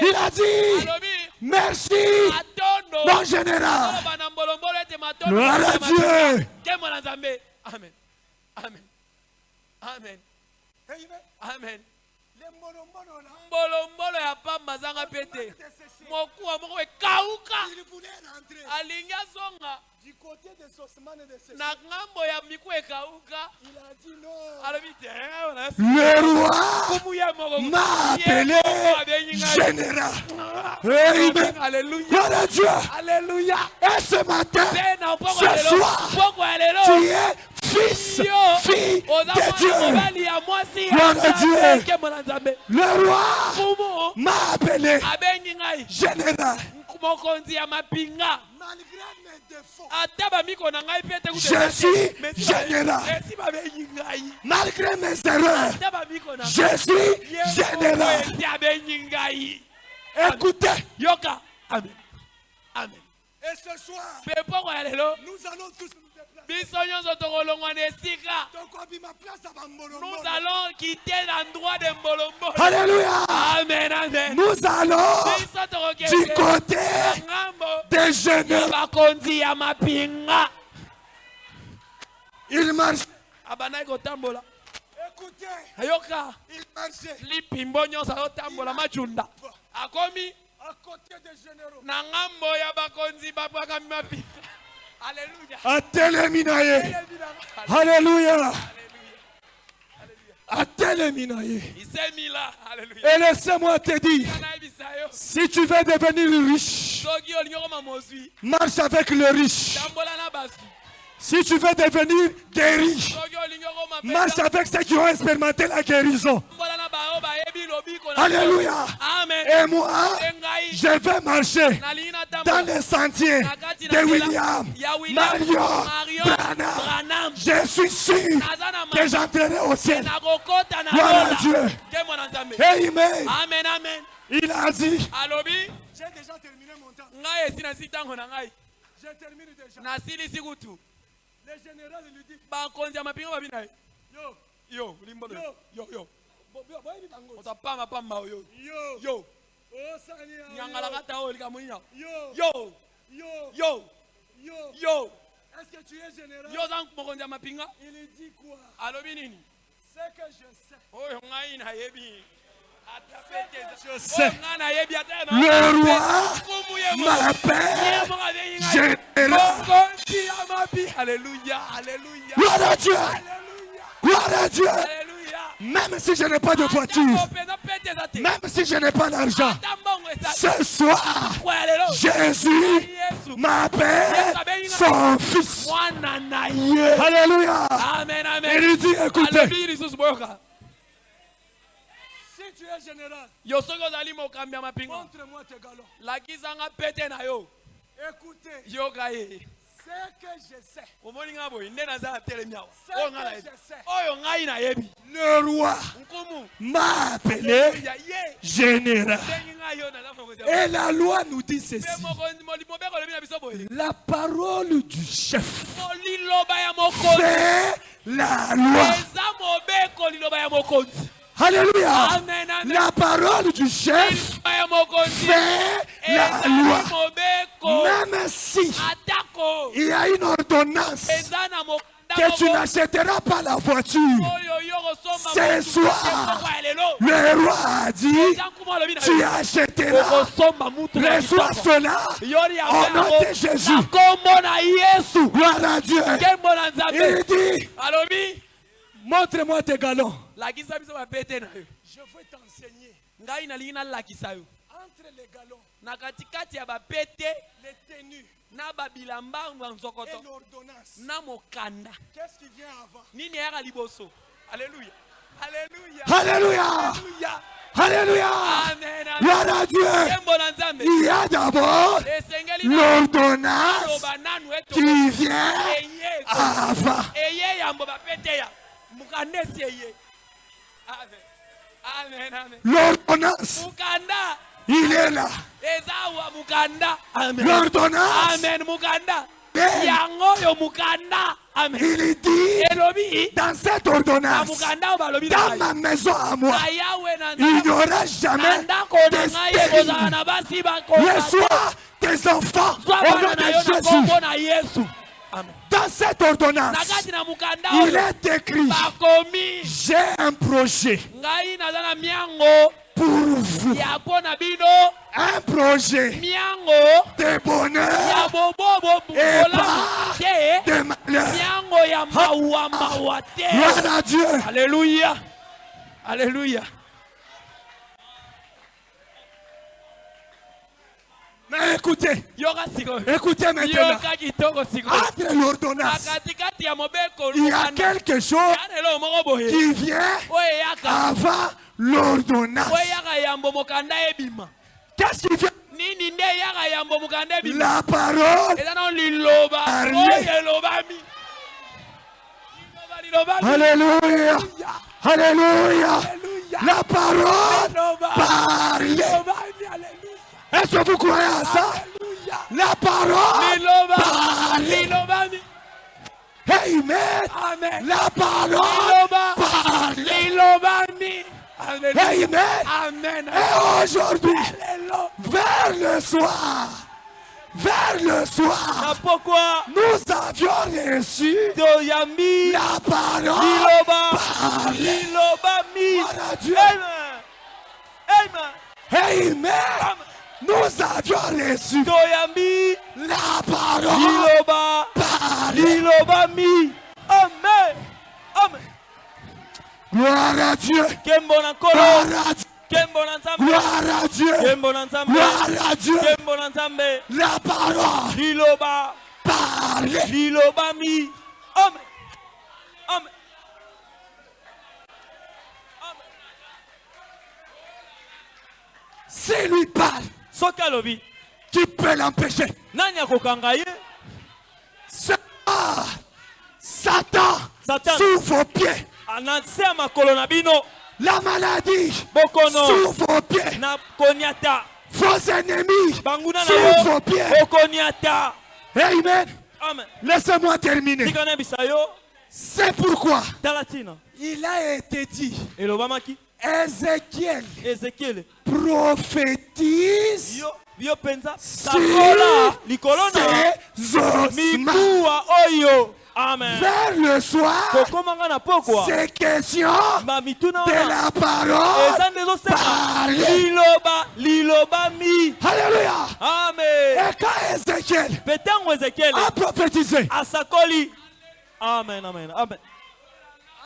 Speaker 1: Il a dit, merci mon général. Gloire à Dieu.
Speaker 4: Amen. Amen. Amen. Amen. Mbolombolo ya pamba zanga pete. Mokuwa moko ekauka. Alinga zonga.
Speaker 1: Du côté de Sosman et de Sosman.
Speaker 4: Na ngambo ya miku ekauka.
Speaker 1: Il a dit non. Le roi m'a appelé général. Amen.
Speaker 4: Alléluia.
Speaker 1: Gloire à Dieu.
Speaker 4: Alléluia.
Speaker 1: Et ce matin, ce soir, tu es fils, fille de Dieu. Gloire à Dieu. Le roi m'a appelé général. Malgré mes défauts, je suis général. Malgré mes erreurs, je suis général. Écoutez.
Speaker 4: Yoka. Amen. Amen.
Speaker 1: Et ce soir, nous allons tous nous déplacer.
Speaker 4: Nous allons quitter l'endroit de Mbolombo.
Speaker 1: Alléluia.
Speaker 4: Amen, amen.
Speaker 1: Nous allons du côté des jeunes. Il marche.
Speaker 4: Écoutez, il marchait. À côté des généraux.
Speaker 1: Alléluia. Alléluia.
Speaker 4: Il s'est mis là. Alléluia.
Speaker 1: Et laissez-moi te dire, si tu veux devenir riche, marche avec le riche. Si tu veux devenir guéri, marche avec ceux qui ont expérimenté la guérison. Alléluia. Et moi, je vais marcher dans les sentiers de William, Mario, Branham. Je suis sûr que j'entrerai au ciel. Gloire à Dieu. Amen.
Speaker 4: Amen, amen.
Speaker 1: Il a dit,
Speaker 4: j'ai déjà terminé mon temps. J'ai terminé déjà. Les généraux lui disent, est-ce que tu es général? Il dit quoi? C'est que je sais.
Speaker 1: je sais, le roi m'appelle général.
Speaker 4: Alléluia, alléluia.
Speaker 1: Gloire à Dieu.
Speaker 4: Alléluia.
Speaker 1: Gloire à Dieu.
Speaker 4: Alléluia.
Speaker 1: Même si je n'ai pas de voiture, même si je n'ai pas d'argent, ce soir, Jésus m'appelle son fils. Alléluia.
Speaker 4: Amen, amen.
Speaker 1: Il dit, écoutez,
Speaker 4: si tu es général, montre-moi tes galons. Écoutez, ce que je sais,
Speaker 1: le roi m'a appelé général. Et la loi nous dit ceci. La parole du chef fait la loi. Alléluia.
Speaker 4: Amen, amen.
Speaker 1: La parole du chef fait la loi. Même si il y a une ordonnance que tu n'achèteras pas la voiture, ce soir, le roi a dit, tu achèteras. Reçois cela au nom de Jésus. Gloire à Dieu. Il dit, montre-moi tes galons.
Speaker 4: Je veux t'enseigner. Entre les galons, les tenues et l'ordonnance, qu'est-ce qui vient avant?
Speaker 1: Alléluia.
Speaker 4: Alléluia.
Speaker 1: Alléluia.
Speaker 4: Amen, amen.
Speaker 1: Gloire à Dieu. Il y a d'abord l'ordonnance qui vient avant. L'ordonnance, il est là. L'ordonnance, il dit, dans cette ordonnance, dans ma maison à moi, il n'y aura jamais de stérile. Reçois tes enfants au nom de Jésus. Dans cette ordonnance, il est écrit, j'ai un projet pour vous. Un projet de bonheur et pas de malheur. Gloire à Dieu.
Speaker 4: Alléluia. Alléluia.
Speaker 1: Mais écoutez, écoutez maintenant. Entre l'ordonnance, il y a quelque chose qui vient avant l'ordonnance. Qu'est-ce qui vient? La parole parlée. Alléluia. Alléluia. La parole parlée. Est-ce que vous croyez à ça? La parole parlée. Amen.
Speaker 4: Amen.
Speaker 1: La parole parle. Amen.
Speaker 4: Amen.
Speaker 1: Et aujourd'hui, vers le soir,
Speaker 4: Na pourquoi
Speaker 1: nous avions reçu
Speaker 4: Toyami
Speaker 1: la parole
Speaker 4: Liloba
Speaker 1: parle.
Speaker 4: Liloba mi.
Speaker 1: Gloire à Dieu.
Speaker 4: Amen.
Speaker 1: Amen. Nous avions reçu
Speaker 4: Toyami
Speaker 1: la parole
Speaker 4: Liloba
Speaker 1: parle.
Speaker 4: Liloba mi. Amen. Amen.
Speaker 1: Gloire à Dieu.
Speaker 4: Kembo na kolo.
Speaker 1: Gloire à Dieu.
Speaker 4: Kembo na nzambe.
Speaker 1: Gloire à Dieu.
Speaker 4: Kembo na nzambe.
Speaker 1: Gloire à Dieu.
Speaker 4: Kembo na nzambe.
Speaker 1: La parole
Speaker 4: Liloba
Speaker 1: parle.
Speaker 4: Liloba mi. Amen. Amen.
Speaker 1: Si lui parle,
Speaker 4: Soki alobi
Speaker 1: qui peut l'empêcher?
Speaker 4: nani akokanga ye?
Speaker 1: Satan
Speaker 4: Satan.
Speaker 1: sous vos pieds.
Speaker 4: Na se ya makolo na bino
Speaker 1: La maladie
Speaker 4: bokono
Speaker 1: sous vos pieds.
Speaker 4: na koniata
Speaker 1: Vos ennemis
Speaker 4: banguna na
Speaker 1: sous
Speaker 4: yo
Speaker 1: vos pieds.
Speaker 4: okoniata.
Speaker 1: Amen.
Speaker 4: Amen.
Speaker 1: Laissez-moi terminer.
Speaker 4: Tika na bisa yo
Speaker 1: C'est pourquoi
Speaker 4: tala tina
Speaker 1: il a été dit,
Speaker 4: elobamaki
Speaker 1: Ézéchiel
Speaker 4: Ezekiel
Speaker 1: prophétise
Speaker 4: yo penza
Speaker 1: sur
Speaker 4: sakola likolo na
Speaker 1: ses ossements.
Speaker 4: mikuwa oyo. Amen.
Speaker 1: Vers le soir,
Speaker 4: kokomanga na pokwa
Speaker 1: ces questions
Speaker 4: mamituna
Speaker 1: de
Speaker 4: wana
Speaker 1: la parole
Speaker 4: eza nde ezosema
Speaker 1: parlent.
Speaker 4: liloba mi.
Speaker 1: Alléluia.
Speaker 4: Amen.
Speaker 1: Et quand Ézéchiel
Speaker 4: Mpe ntango Ezekiel
Speaker 1: a prophétisé,
Speaker 4: asakoli. Amen, amen, amen.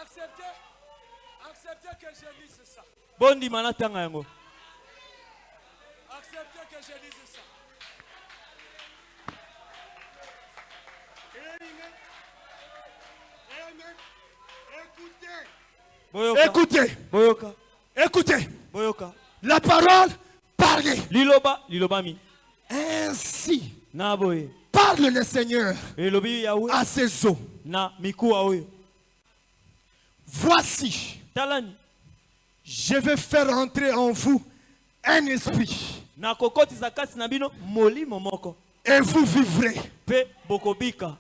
Speaker 5: Acceptez que je dise ça.
Speaker 4: Bondima na ntanga yango.
Speaker 5: Acceptez que je dise ça.
Speaker 4: Boyoka.
Speaker 1: écoutez,
Speaker 4: Boyoka.
Speaker 1: écoutez,
Speaker 4: Boyoka.
Speaker 1: la parole parle.
Speaker 4: Liloba mi.
Speaker 1: Ainsi
Speaker 4: Na boye.
Speaker 1: parle le Seigneur
Speaker 4: Elobi yawe
Speaker 1: à ses eaux.
Speaker 4: na mikuwa oyo.
Speaker 1: Voici,
Speaker 4: Talani.
Speaker 1: je vais faire entrer en vous un esprit
Speaker 4: Na kokotisa kasi na bino molimo moko.
Speaker 1: et vous vivrez.
Speaker 4: Pe bokobika.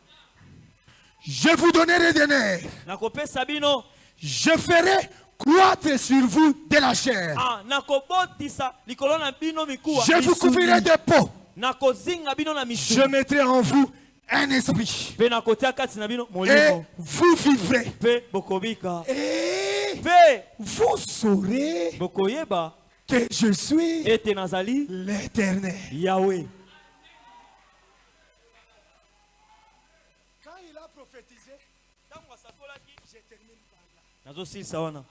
Speaker 1: Je vous donnerai des nerfs.
Speaker 4: Na kopesa bino.
Speaker 1: Je ferai croître sur vous de la chair.
Speaker 4: Na kobotisa likolo na bino mikuwa.
Speaker 1: Je vous couvrirai de peau.
Speaker 4: Na kozinga bino na misu.
Speaker 1: Je mettrai en vous un esprit.
Speaker 4: Pe na kotia kasi na bino
Speaker 1: Et
Speaker 4: molimo.
Speaker 1: vous vivrez.
Speaker 4: Pe bokobika.
Speaker 1: Et
Speaker 4: Pe
Speaker 1: vous saurez
Speaker 4: bokoyeba
Speaker 1: que je suis
Speaker 4: ete nazali
Speaker 1: l'Éternel.
Speaker 4: Yahweh.
Speaker 5: Quand il a prophétisé, je termine par là.
Speaker 4: Nazosilisa wana.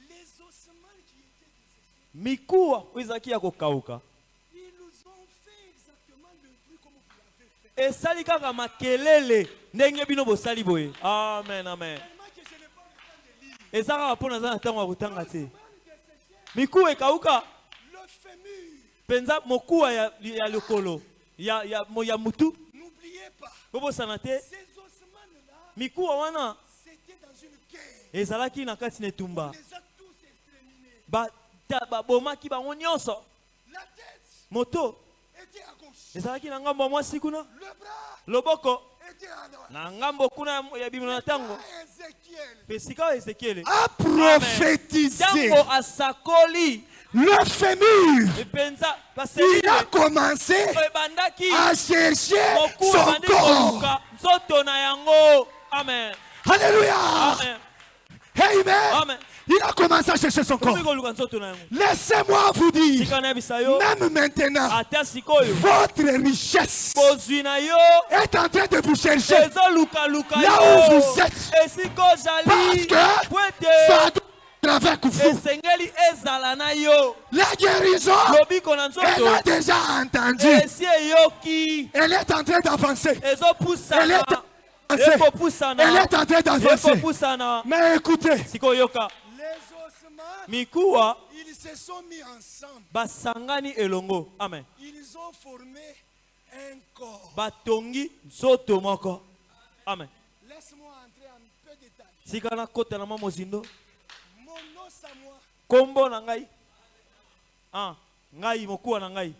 Speaker 5: Les ossements qui étaient dessus,
Speaker 4: Mikuwa oyo ezalaki ya kokauka
Speaker 5: ils nous ont fait exactement le bruit comme vous l'avez fait.
Speaker 4: esali kaka makelele ndenge bino bosali boye. Amen, amen.
Speaker 5: Tellement que je n'ai pas le temps de lire.
Speaker 4: Eza kaka mpo naza na ntango ya kotanga te. Mikuwa ekauka
Speaker 5: Le fémur,
Speaker 4: mpenza mokuwa ya lokolo ya mutu
Speaker 5: n'oubliez pas,
Speaker 4: po bosana te.
Speaker 5: ces ossements-là,
Speaker 4: Mikuwa wana
Speaker 5: c'était dans une guerre.
Speaker 4: ezalaki na kati na etumba.
Speaker 5: On les a tous exterminés.
Speaker 4: babomaki bango nyonso.
Speaker 5: La tête
Speaker 4: Moto
Speaker 5: était à gauche.
Speaker 4: ezalaki na ngambo ya mwasi kuna,
Speaker 5: Le bras
Speaker 4: loboko
Speaker 5: était à droite.
Speaker 4: na ngambo kuna ya bimino na ntango.
Speaker 5: Ézéchiel,
Speaker 4: Mpe sika oyo Ezekiel
Speaker 1: A prophétisé
Speaker 4: ntango asakoli
Speaker 1: le fémur.
Speaker 4: mpenza
Speaker 1: Il
Speaker 4: baselile
Speaker 1: a commencé
Speaker 4: ebandaki
Speaker 1: à chercher
Speaker 4: mokuwa
Speaker 1: son
Speaker 4: ebandi
Speaker 1: corps.
Speaker 4: koluka nzoto na yango. Amen,
Speaker 1: Alléluia.
Speaker 4: amen,
Speaker 1: Amen.
Speaker 4: amen.
Speaker 1: Il a commencé à chercher son corps.
Speaker 4: Komi koluka nzoto na yango.
Speaker 1: Laissez-moi vous dire,
Speaker 4: Sika na yebisa yo
Speaker 1: même maintenant,
Speaker 4: ata sikoyo
Speaker 1: votre richesse
Speaker 4: bozwi na yo
Speaker 1: est en train de vous chercher
Speaker 4: ezolukaluka
Speaker 1: là
Speaker 4: yo
Speaker 1: où vous êtes.
Speaker 4: esika
Speaker 1: Parce
Speaker 4: ozali
Speaker 1: que
Speaker 4: po
Speaker 1: ça
Speaker 4: ete
Speaker 1: doit être avec vous.
Speaker 4: esengeli ezala na yo.
Speaker 1: La guérison,
Speaker 4: Lobiko na
Speaker 1: elle
Speaker 4: nzoto
Speaker 1: a déjà entendu.
Speaker 4: esi eyoki
Speaker 1: Elle est en train d'avancer. Elle est
Speaker 4: ezopusana
Speaker 1: avancée. Elle
Speaker 4: ekopusana
Speaker 1: est en train d'avancer.
Speaker 4: ekopusana.
Speaker 1: Mais écoutez,
Speaker 4: Sikoyoka
Speaker 5: les ossements,
Speaker 4: mikuwa
Speaker 5: ils se sont mis ensemble.
Speaker 4: basangani elongo. Amen.
Speaker 5: Ils ont formé un corps.
Speaker 4: Batongi nzoto moko. Amen.
Speaker 5: Laisse-moi entrer en peu de détails.
Speaker 4: Sika na kota na mozindo
Speaker 5: Mon nom, c'est moi.
Speaker 4: kombo na ngai. Ngai mokuwa na ngai.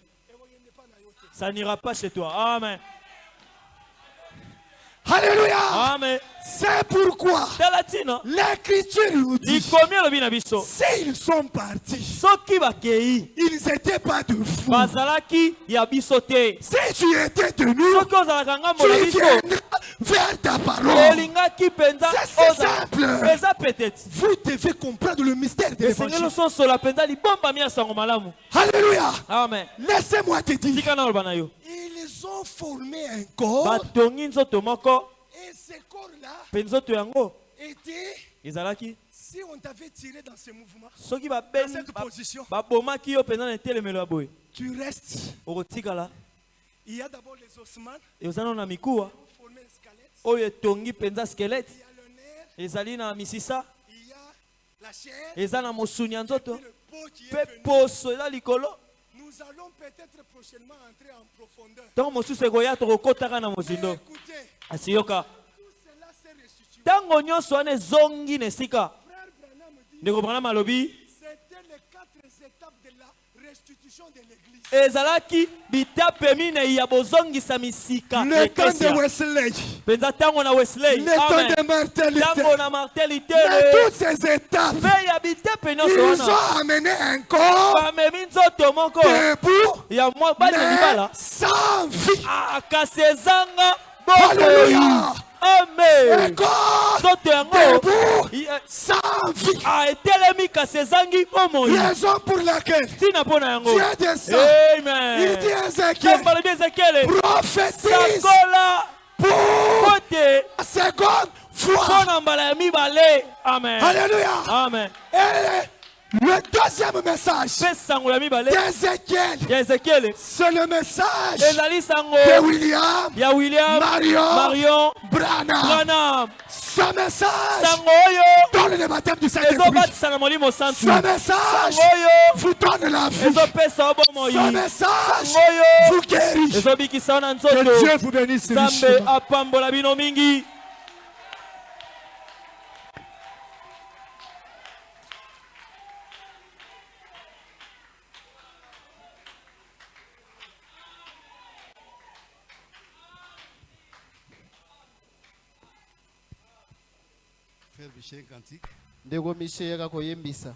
Speaker 4: Ça n'ira pas chez toi. Amen.
Speaker 1: alléluia.
Speaker 4: Amen.
Speaker 1: C'est pourquoi l'Écriture nous dit, s'ils sont partis, ils n'étaient pas de fous. Si tu étais de nous, tu viendras vers ta parole. C'est simple. Vous devez comprendre le mystère de l'évangile. Alléluia.
Speaker 2: Amen.
Speaker 1: Laissez-moi te dire, ils ont formé un corps. Et ce corps-là était, si on t'avait tiré dans ce mouvement, dans cette position, tu restes. Il y a d'abord les ossements, qui forment un squelette. Il y a le nerf, il y a la chair, et puis le peau qui est venu. Nous allons peut-être prochainement entrer en profondeur. Mais écoutez, tout cela s'est restitué. Frère Branham dit, c'était les 4 étapes de la restitution de l'église. Le temps de Wesley, le temps de Martin Luther, mais toutes ces étapes, ils ont amené un corps debout, mais sans vie. Alléluia.
Speaker 2: Amen.
Speaker 1: Un corps debout, sans vie. Raison pour laquelle Dieu descend. Il dit à Ézéchiel, prophétise pour la seconde fois.
Speaker 2: Amen.
Speaker 1: Alléluia.
Speaker 2: Amen.
Speaker 1: Et le deuxième message d'Ézéchiel, c'est le message de William Marion Branham. Ce message donne le baptême du Saint-Esprit. Ce message vous donne la vie. Ce message vous guérit. Que Dieu vous bénisse richement.
Speaker 6: Ndeko Michel akakoyembisa.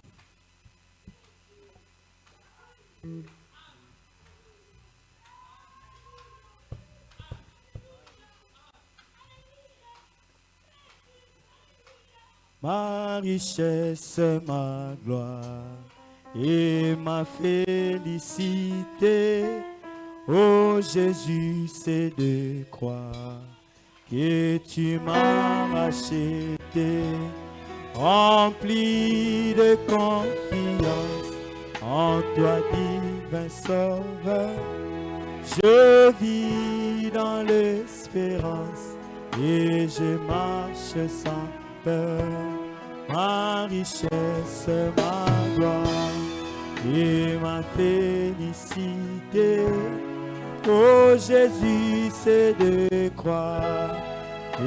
Speaker 2: Ma richesse, ma gloire et ma félicité, ô Jésus, c'est de croire que tu m'as racheté, rempli de confiance en toi, divin Sauveur. Je vis dans l'espérance et je marche sans peur. Ma richesse, ma gloire et ma félicité, ô Jésus, c'est de croire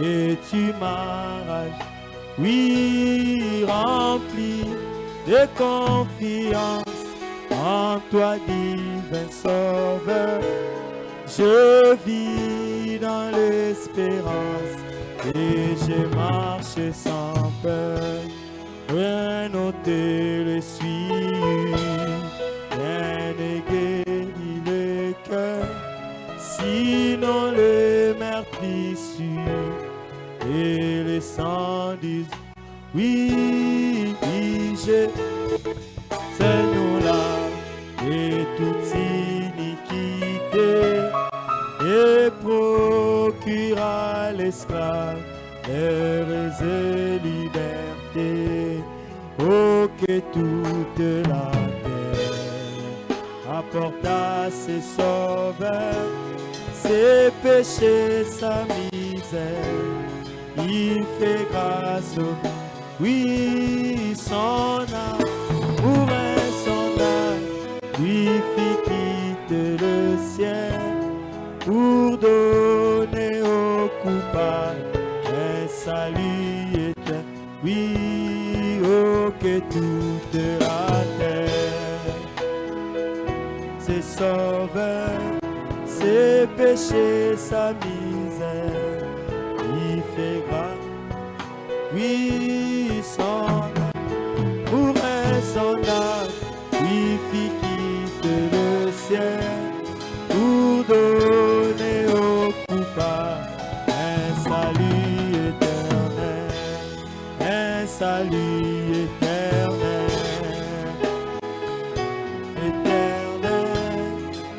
Speaker 2: et tu m'as, oui, rempli de confiance en toi, divin Sauveur. Je vis dans l'espérance et je marche sans peur. Rien n'ôter le suivi, rien ne guérit le cœur, sinon le meurtrissure et le sang du... Oui, c'est nous là et toute iniquité et procure à l'esclave heureuse liberté. Oh, que toute la terre apporte à ses sauveurs ses péchés, sa misère. Il fait grâce au... Oui, son amour est son âme, lui fit quitter le ciel pour donner aux coupables un salut éternel. Oui, oh, que toute la terre, ses sauveurs, ses péchés, sa misère, il fait grâce.
Speaker 7: oui, son âme, pour un sondage, oui, fit quitter le ciel, pour donner au coupable un salut éternel, un salut éternel, éternel,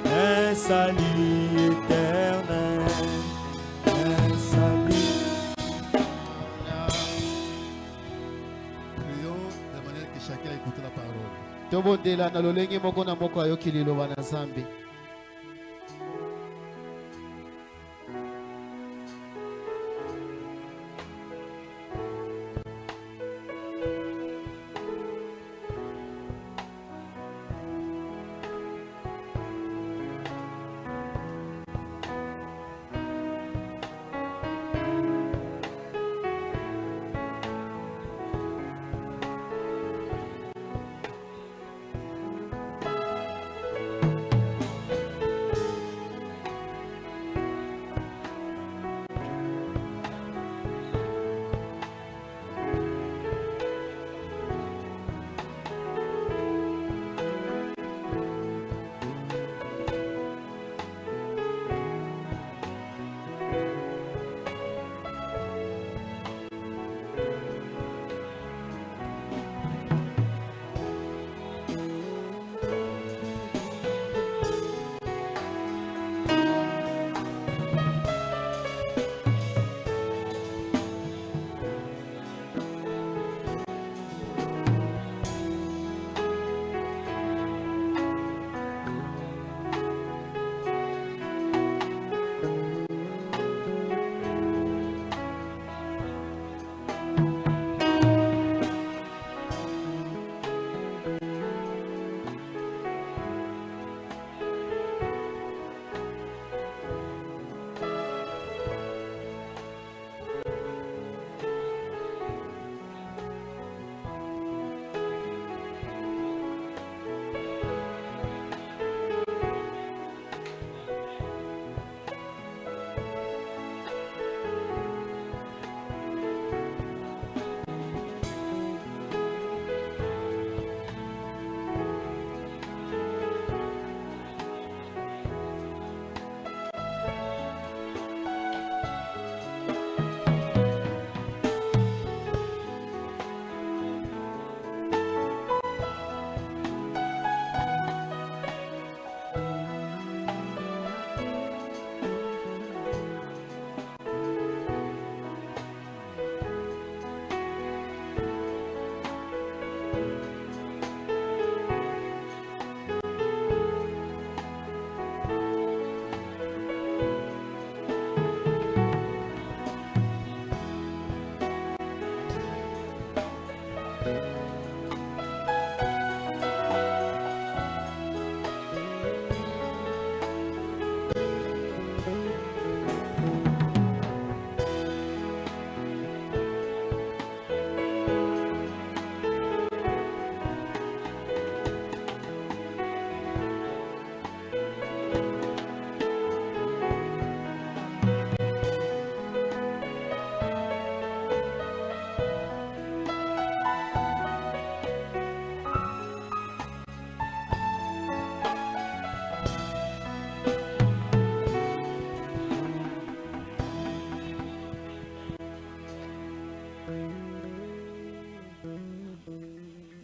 Speaker 7: un salut éternel, un salut.
Speaker 8: Prions de manière que chacun écoute la parole.
Speaker 6: tobondela na lolenge moko na moko ayoki liloba na Nzambe.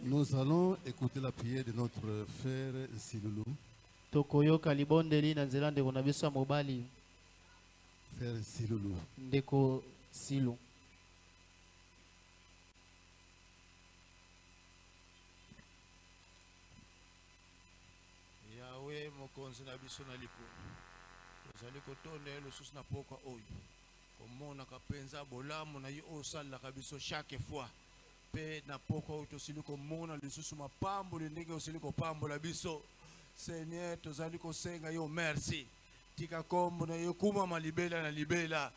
Speaker 8: Nous allons écouter la prière de notre frère Siloulou.
Speaker 6: Tokoyoka libondeli na nzela ndeko na biso ya mobali
Speaker 8: Frère Siloulou.
Speaker 6: ndeko Silu.
Speaker 9: Yahweh mokonzi na biso na likolo tozali kotonda ye lisusu na pokwa oyo komonaka mpenza bolamu na ye oyo osalelaka biso chaque fois mpe na pokwa oyo tosili komona lisusu mapamboli ndenge osili kopambola biso Seigneur tozali kosenga yo merci tika kombo na yo kumama libela na libela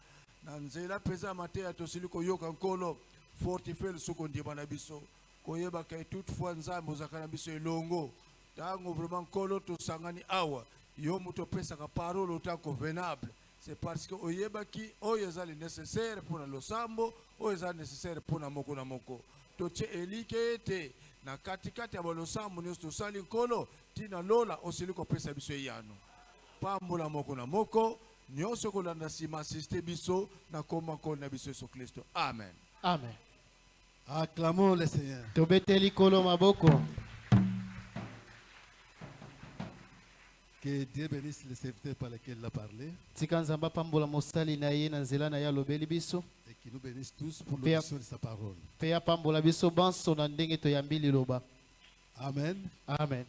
Speaker 9: na nzela mpenza mateya tosili koyoka nkolo fortifie lisuku ndima na biso koyebaka ye toutefois nzambe ozalaka na biso elongo tango vraiment nkolo tosangani awa yo moto opesaka parole autant convenable c'est parce que oyebaki oyo ezali nécessaire pour na losambo oyo eza nécessaire mpona moko na moko totie elike ete na katikati ya balosambo nyonso tosali nkolo ntina lola osili kopesa biso eyano pambola moko na moko nyonso kolanda nsima asiste biso na kombo nkolo na biso Yesu Kristo. Amen.
Speaker 6: Amen.
Speaker 8: Acclamons le Seigneur.
Speaker 6: Tobeteli kolo maboko.
Speaker 8: Que Dieu bénisse les serviteurs par lesquels il a parlé.
Speaker 6: Tika nzamba pambola mosali na ye na nzela na ya lobeli biso.
Speaker 8: Et qu'il nous bénisse tous pour l'audition de sa parole.
Speaker 6: Pe ya pambola biso banso na ndenge toyambi liloba.
Speaker 8: Amen.
Speaker 6: Amen.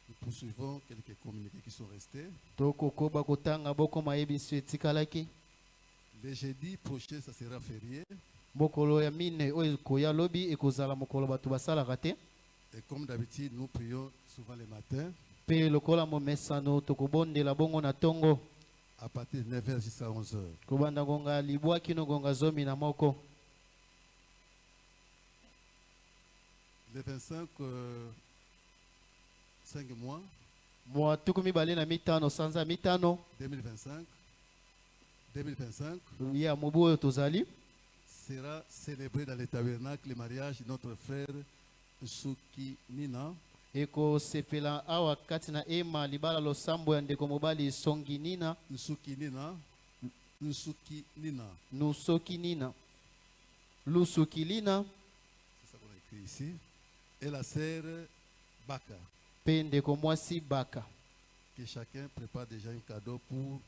Speaker 8: Nous poursuivons quelques communiqués qui sont restés.
Speaker 6: Toko koba kotanga boko mayebiso etikalaki.
Speaker 8: Le jeudi prochain, ça sera férié.
Speaker 6: Mokolo ya mine oyo koya lobi ekozala mokolo bato basalaka te.
Speaker 8: Et comme d'habitude, nous prions souvent le matin.
Speaker 6: Pe lokola momesano tokobondela bongo na tongo.
Speaker 8: À partir de 9h jusqu'à 11h.
Speaker 6: Kobanda gonga libwa kino gonga zomi na moko.
Speaker 8: Le 25 5 mois.
Speaker 6: Mwa tukumi bale na mitano sanza mitano.
Speaker 8: 2025.
Speaker 6: Ya mobu oyo tozali.
Speaker 8: Sera célébré dans le tabernacle le mariage de notre frère Nsuki Nina.
Speaker 6: Eko sepela awa kati na ema libala losambo ya ndeko mobali Songi Nina.
Speaker 8: Nsuki Nina. Nsuki Nina.
Speaker 6: Nusoki Nina. Lusuki Lina.
Speaker 8: C'est ça qu'on a écrit ici. Et la sœur Baka.
Speaker 6: Pe ndeko mwasi Baka.
Speaker 8: Que chacun prépare déjà un cadeau pour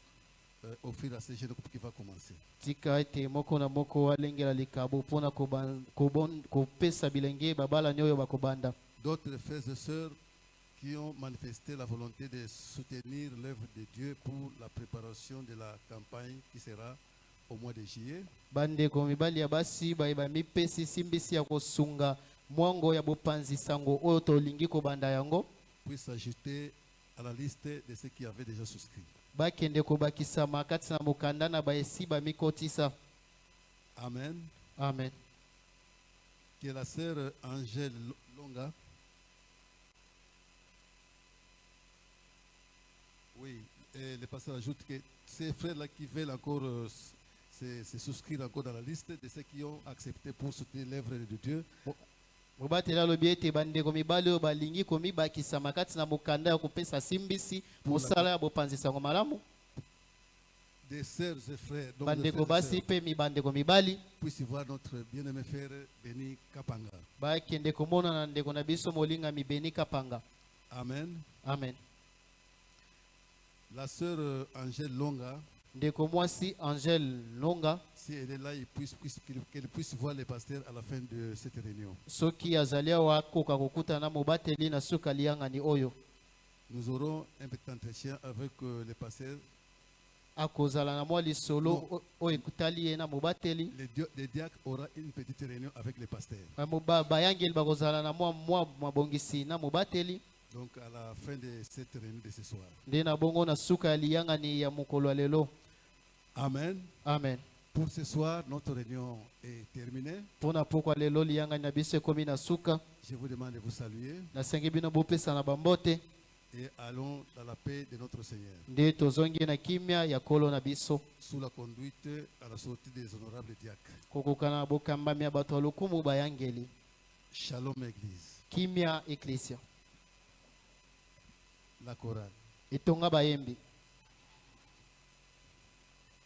Speaker 8: offrir à ces jeunes qui va commencer.
Speaker 6: Tika ete moko na moko walengela likabo pona kopesa bilenge babala nyoyo bakobanda.
Speaker 8: D'autres frères et sœurs qui ont manifesté la volonté de soutenir l'œuvre de Dieu pour la préparation de la campagne qui sera au mois de juillet.
Speaker 6: Bandeko mibali ya basi baiba mipesi simbisi ya kosunga mwango ya bopanzi sango oyo tolingi kobanda yango.
Speaker 8: Puis s'ajouter à la liste de ceux qui avaient déjà souscrit.
Speaker 6: Bakende kobakisa makati na mukanda na baesi bamikotisa.
Speaker 8: Amen.
Speaker 6: Amen.
Speaker 8: Que la sœur Angèle Longa. Oui, et le pasteur ajoute que ces frères-là qui veulent encore se souscrire encore dans la liste de ceux qui ont accepté pour soutenir l'œuvre de Dieu.
Speaker 6: Mobatela lobi ete bandeko mibali oyo balingi komibakisa makati na mukanda ya kopesa simbisi mosala ya bopanzisango malamu.
Speaker 8: Des sœurs et frères, donc
Speaker 6: bandeko basi pe mibandeko mibali
Speaker 8: puisse voir notre bien-aimé frère Beni Kapanga.
Speaker 6: Bakende komona na ndeko na biso molinga mi Beni Kapanga.
Speaker 8: Amen.
Speaker 6: Amen.
Speaker 8: La sœur Angèle Longa.
Speaker 6: Ndeko mwasi Angèle Longa.
Speaker 8: Si elle est là, qu'elle puisse voir les pasteurs à la fin de cette réunion.
Speaker 6: Soki azalia wa koka kokuta na mobateli na suka lianga ni oyo.
Speaker 8: Nous aurons un petit entretien avec les pasteurs.
Speaker 6: Akozala na mwa lisolo o ekutali na mobateli.
Speaker 8: Le diacre aura une petite réunion avec les pasteurs.
Speaker 6: Bayangeli bakozala na mwa mabongisi na mobateli.
Speaker 8: Donc à la fin de cette réunion de ce soir.
Speaker 6: Ndena bongo na suka lianga ni ya mukolo lelo.
Speaker 8: Amen.
Speaker 6: Amen.
Speaker 8: Pour ce soir, notre réunion est terminée.
Speaker 6: Pona pokwa lelo lianga na biso komi na suka.
Speaker 8: Je vous demande de vous saluer.
Speaker 6: Na sengi bino bopesa na bambote.
Speaker 8: Et allons dans la paix de notre Seigneur.
Speaker 6: Nde tozongi na kimia ya kolo na biso.
Speaker 8: Sous la conduite à la sortie des honorables diacres.
Speaker 6: Kokokana bokambami ya bato lokumu bayangeli.
Speaker 8: Shalom Église.
Speaker 6: Kimia Ecclesia.
Speaker 8: La chorale.
Speaker 6: Etonga bayembi.